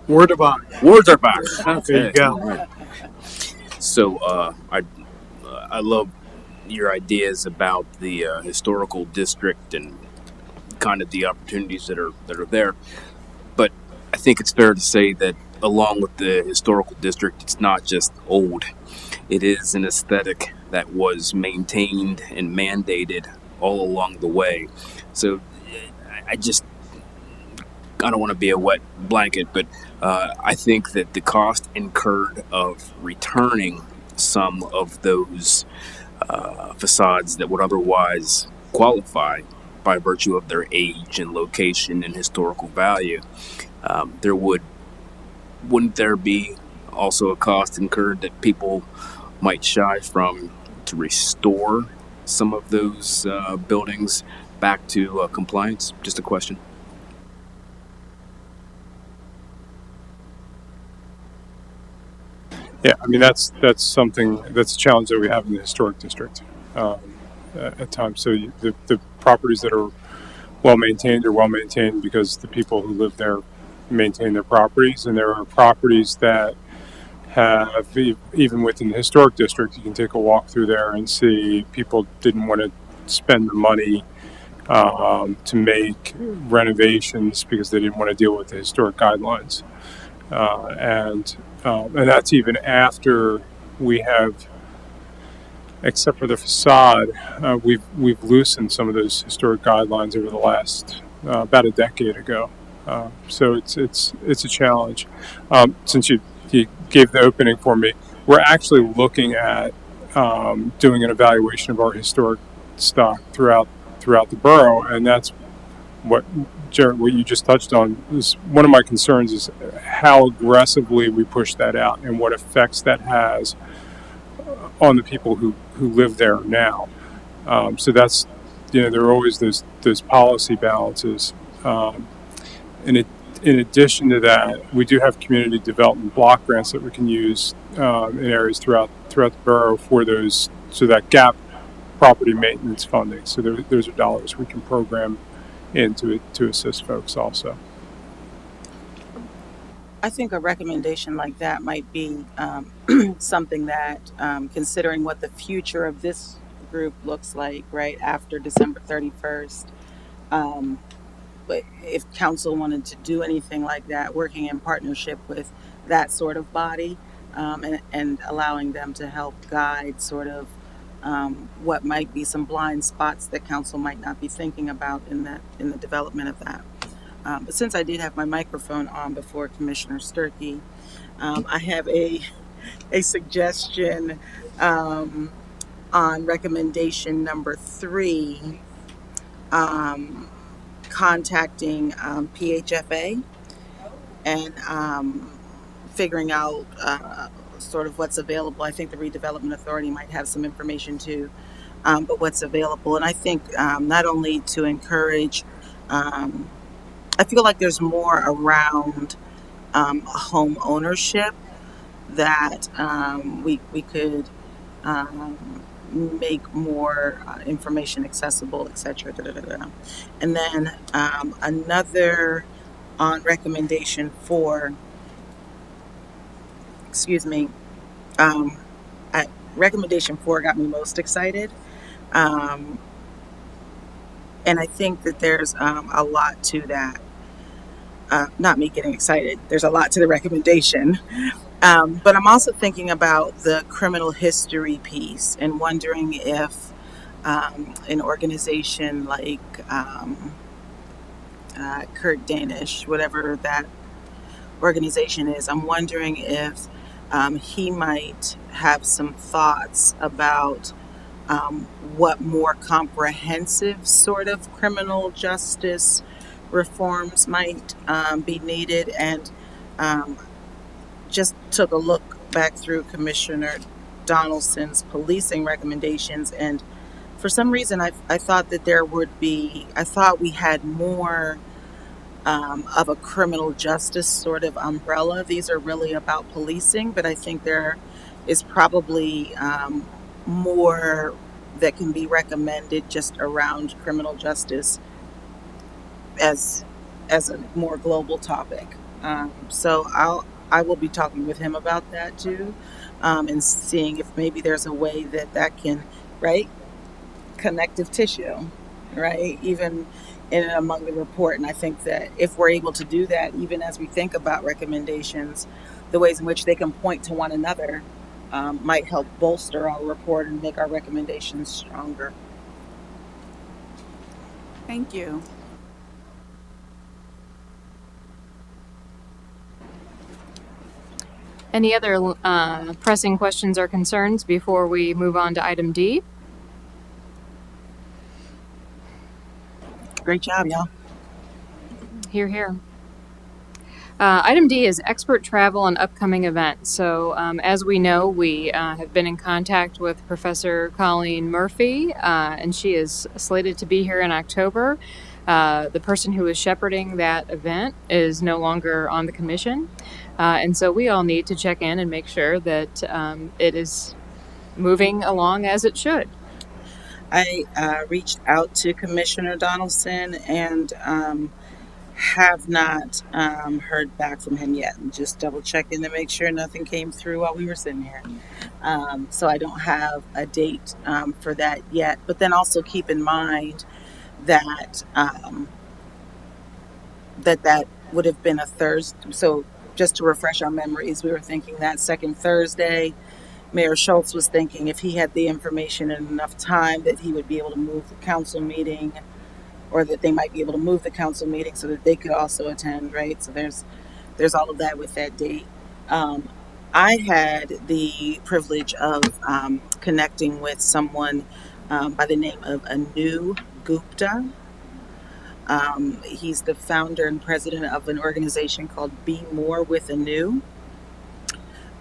Word of honor. Words are back. There you go. So I love your ideas about the historical district and kind of the opportunities that are there. But I think it's fair to say that along with the historical district, it's not just old. It is an aesthetic that was maintained and mandated all along the way. So I don't want to be a wet blanket, but I think that the cost incurred of returning some of those facades that would otherwise qualify by virtue of their age and location and historical value, wouldn't there be also a cost incurred that people might shy from to restore some of those buildings back to compliance? Just a question. Yeah, I mean that's something that's a challenge that we have in the historic district at times. So the properties that are well maintained are well maintained because the people who live there maintain their properties, and there are properties that have even within the historic district. You can take a walk through there and see people didn't want to spend the money to make renovations because they didn't want to deal with the historic guidelines. And that's even after we have, except for the facade, we've loosened some of those historic guidelines over the last about a decade ago. So it's a challenge. Since you gave the opening for me, we're actually looking at doing an evaluation of our historic stock throughout the borough, and that's what Jared, what you just touched on. Is one of my concerns is how aggressively we push that out and what effects that has on the people who live there now. So that's, there are always those policy balances. In addition to that, we do have community development block grants that we can use in areas throughout the borough for those, so that gap property maintenance funding. So those are dollars we can program into it to assist folks also. I think a recommendation like that might be something that, considering what the future of this group looks like, right after December 31st, but if council wanted to do anything like that, working in partnership with that sort of body, and allowing them to help guide sort of what might be some blind spots that council might not be thinking about in the development of that. But since I did have my microphone on before Commissioner Sturkey, I have a suggestion on recommendation number 3, contacting PHFA and figuring out sort of what's available. I think the Redevelopment Authority might have some information too, but what's available. And I think not only to encourage, I feel like there's more around home ownership that we could make more information accessible, etc. And then another on recommendation 4, excuse me, um, recommendation 4 got me most excited. Um, and I think that there's a lot to that. Not me getting excited, there's a lot to the recommendation. But I'm also thinking about the criminal history piece and wondering if an organization like Kurt Danish, whatever that organization is, I'm wondering if he might have some thoughts about what more comprehensive sort of criminal justice reforms might be needed. And just took a look back through Commissioner Donaldson's policing recommendations, and for some reason I thought that I thought we had more of a criminal justice sort of umbrella. These are really about policing, but I think there is probably more that can be recommended just around criminal justice as a more global topic. So I will be talking with him about that too, and seeing if maybe there's a way that can, right, connective tissue, right, even in and among the report. And I think that if we're able to do that, even as we think about recommendations, the ways in which they can point to one another might help bolster our report and make our recommendations stronger. Thank you. Any other pressing questions or concerns before we move on to item D? Great job, y'all. Here, here. Item D is expert travel and upcoming events. So, as we know, we have been in contact with Professor Colleen Murphy, and she is slated to be here in October. The person who is shepherding that event is no longer on the commission, and so we all need to check in and make sure that it is moving along as it should. I reached out to Commissioner Donaldson and have not heard back from him yet. And just double checking to make sure nothing came through while we were sitting here. So I don't have a date for that yet. But then also keep in mind that that would have been a Thursday. So just to refresh our memories, we were thinking that second Thursday. Mayor Schultz was thinking if he had the information in enough time that he would be able to move the council meeting, or that they might be able to move the council meeting so that they could also attend, right? So there's all of that with that date. I had the privilege of connecting with someone by the name of Anu Gupta. He's the founder and president of an organization called Be More with Anu.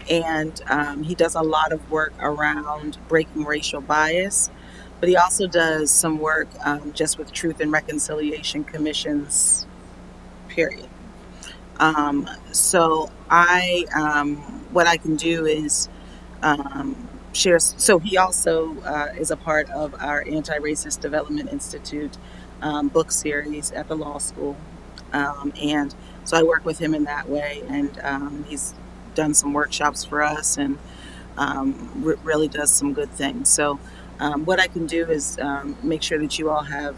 And he does a lot of work around breaking racial bias, but he also does some work just with Truth and Reconciliation Commissions, period. So what I can do is share. So he also is a part of our Anti-Racist Development Institute book series at the law school. And so I work with him in that way, and he's done some workshops for us and really does some good things. So what I can do is make sure that you all have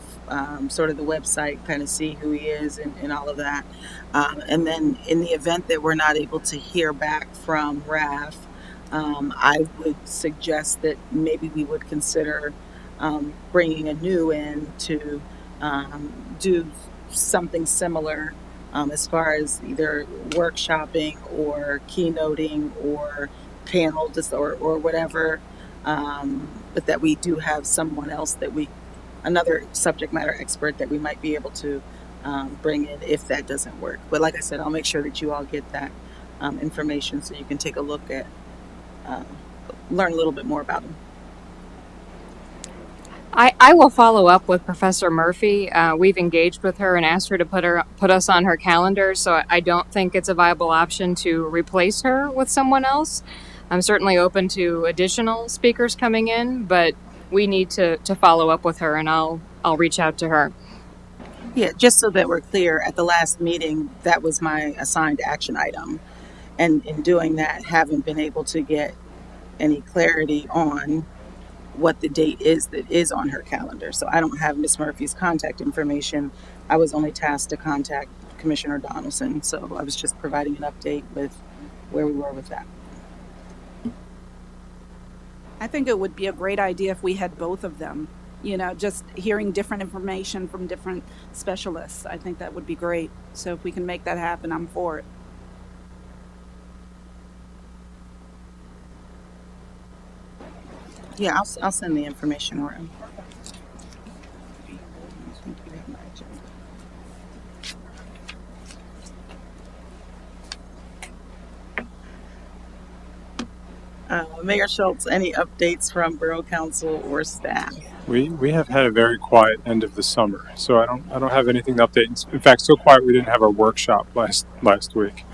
sort of the website, kind of see who he is and all of that. And then in the event that we're not able to hear back from RAF, I would suggest that maybe we would consider bringing Anu in to do something similar as far as either workshopping or keynoting or panel or whatever, but that we do have someone else another subject matter expert that we might be able to bring in if that doesn't work. But like I said, I'll make sure that you all get that information so you can take a look at, learn a little bit more about them. I will follow up with Professor Murphy. We've engaged with her and asked her to put us on her calendar, so I don't think it's a viable option to replace her with someone else. I'm certainly open to additional speakers coming in, but we need to follow up with her, and I'll reach out to her. Yeah, just so that we're clear, at the last meeting, that was my assigned action item. And in doing that, haven't been able to get any clarity on what the date is that is on her calendar. So I don't have Miss Murphy's contact information. I was only tasked to contact Commissioner Donaldson. So I was just providing an update with where we were with that. I think it would be a great idea if we had both of them. You know, just hearing different information from different specialists. I think that would be great. So if we can make that happen, I'm for it. Yeah, I'll send the information around. Mayor Schultz, any updates from Borough Council or staff? We have had a very quiet end of the summer, so I don't have anything to update. In fact, so quiet we didn't have our workshop last week,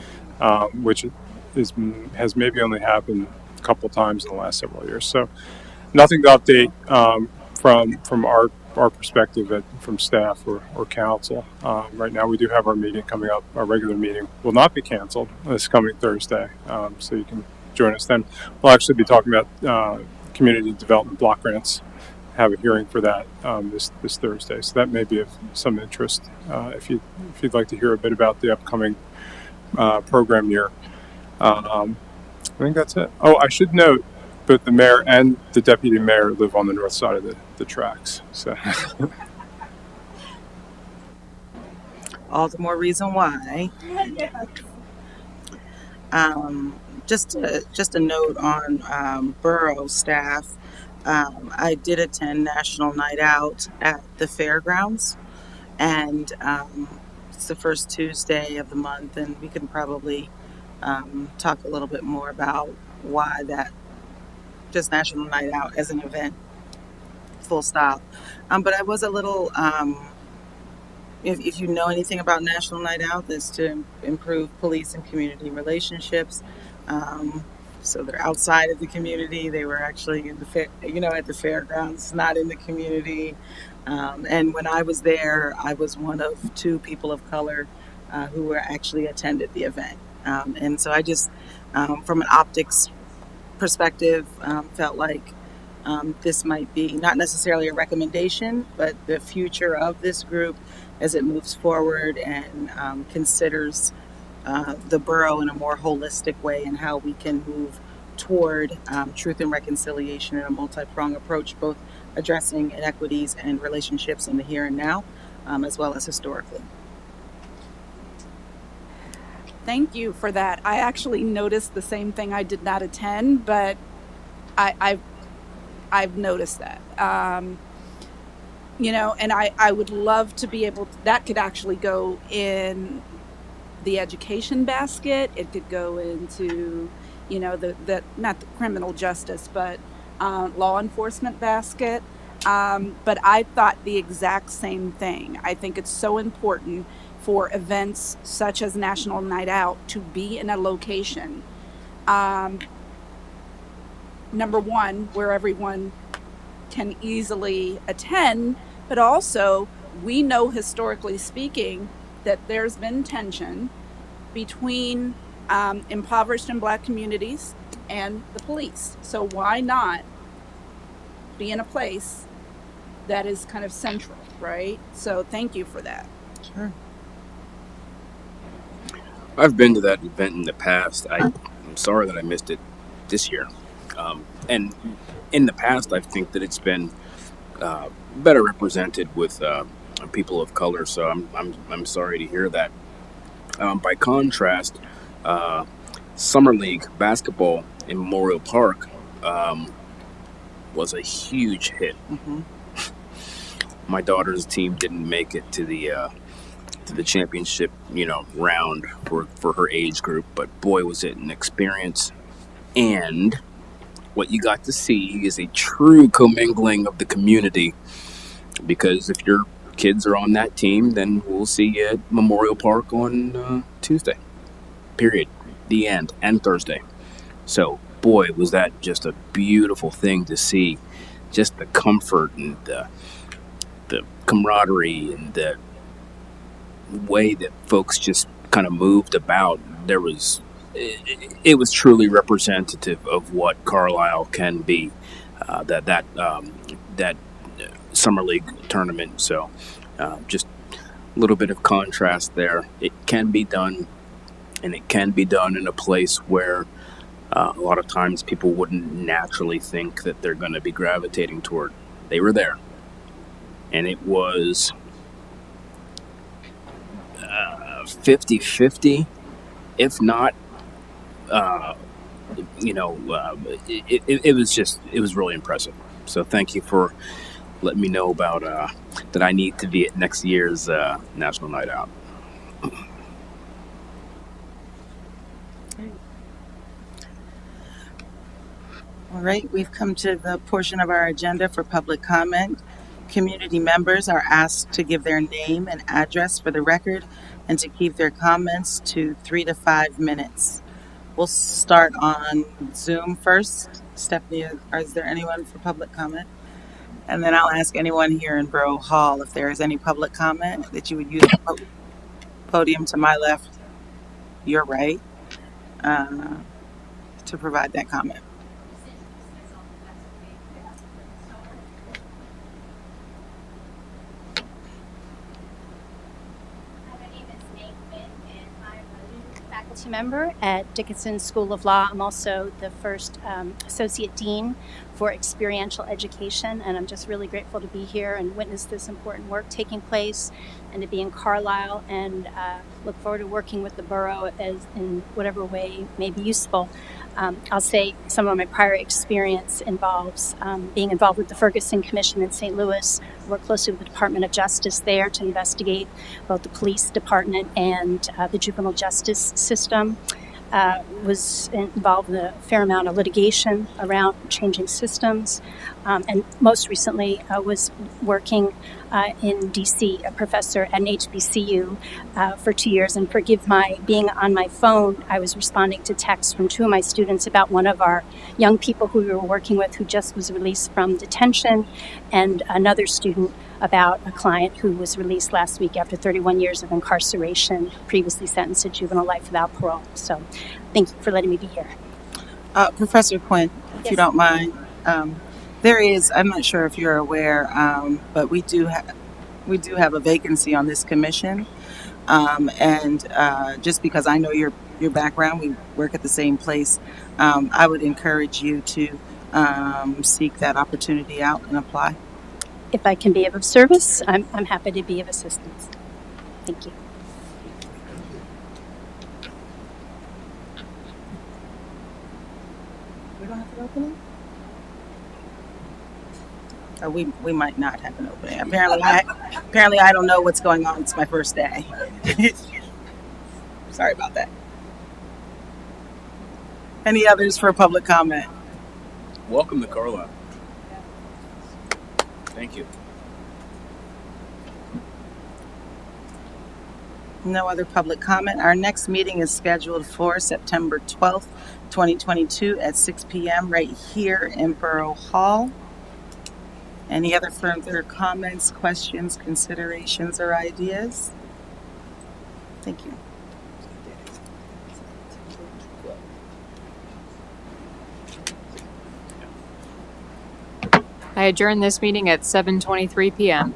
which has maybe only happened a couple times in the last several years. So nothing to update from our perspective from staff or council. Right now, we do have our meeting coming up. Our regular meeting will not be canceled this coming Thursday, so you can join us then. We'll actually be talking about community development block grants. Have a hearing for that this Thursday, so that may be of some interest if you'd like to hear a bit about the upcoming program year. I think that's it. Oh, I should note both the mayor and the deputy mayor live on the north side of the tracks. So All the more reason why. Just a note on borough staff. I did attend National Night Out at the fairgrounds, and it's the first Tuesday of the month, and we can probably talk a little bit more about why that just National Night Out as an event, full stop. But I was a little, if you know anything about National Night Out, that's to improve police and community relationships. So they're outside of the community. They were actually in the at the fairgrounds, not in the community. And when I was there, I was one of two people of color who were actually attended the event. And so I just, from an optics perspective, felt like this might be not necessarily a recommendation, but the future of this group as it moves forward and considers the borough in a more holistic way and how we can move toward truth and reconciliation in a multi-pronged approach, both addressing inequities and relationships in the here and now, as well as historically. Thank you for that. I actually noticed the same thing. I did not attend, but I've noticed that. And I would love to be able to, that could actually go in the education basket. It could go into, the not the criminal justice, but law enforcement basket. But I thought the exact same thing. I think it's so important for events such as National Night Out to be in a location, number one, where everyone can easily attend, but also we know historically speaking that there's been tension between impoverished and Black communities and the police. So why not be in a place that is kind of central, right? So thank you for that. Sure. I've been to that event in the past. I'm sorry that I missed it this year. And in the past, I think that it's been better represented with people of color. So I'm sorry to hear that. By contrast, Summer League basketball in Memorial Park was a huge hit. Mm-hmm. My daughter's team didn't make it to the championship, round for her age group, but boy, was it an experience. And what you got to see is a true commingling of the community, because if your kids are on that team, then we'll see you at Memorial Park on Tuesday, period, the end, and Thursday. So boy, was that just a beautiful thing to see. Just the comfort and the camaraderie and the way that folks just kind of moved about. It was truly representative of what Carlisle can be. That summer league tournament. So just a little bit of contrast there. It can be done, and it can be done in a place where a lot of times people wouldn't naturally think that they're going to be gravitating toward. They were there, and it was 50-50, if not. It was really impressive. So thank you for letting me know about that I need to be at next year's National Night Out. All right, we've come to the portion of our agenda for public comment. Community members are asked to give their name and address for the record and to keep their comments to 3 to 5 minutes. We'll start on Zoom first. Stephanie, is there anyone for public comment? And then I'll ask anyone here in Borough Hall if there is any public comment that you would use the podium to my left, your right, to provide that comment. Faculty member at Dickinson School of Law. I'm also the first Associate Dean for Experiential Education, and I'm just really grateful to be here and witness this important work taking place and to be in Carlisle, and look forward to working with the borough as in whatever way may be useful. I'll say some of my prior experience involves being involved with the Ferguson Commission in St. Louis. Work closely with the Department of Justice there to investigate both the police department and the juvenile justice system. Was involved in a fair amount of litigation around changing systems, and most recently was working in DC, a professor at an HBCU for 2 years. And forgive my being on my phone, I was responding to texts from two of my students about one of our young people who we were working with who just was released from detention, and another student about a client who was released last week after 31 years of incarceration, previously sentenced to juvenile life without parole. So thank you for letting me be here. Professor Quinn, if Yes. you don't mind, there is, I'm not sure if you're aware, but we do have a vacancy on this commission. And just because I know your background, we work at the same place, I would encourage you to seek that opportunity out and apply. If I can be of service, I'm happy to be of assistance. Thank you. We don't have an opening? Or we might not have an opening. Apparently I don't know what's going on. It's my first day. Sorry about that. Any others for public comment? Welcome to Carlisle. Thank you. No other public comment. Our next meeting is scheduled for September 12th, 2022 at 6 p.m. right here in Borough Hall. Any other further comments, questions, considerations, or ideas? Thank you. I adjourn this meeting at 7:23 p.m.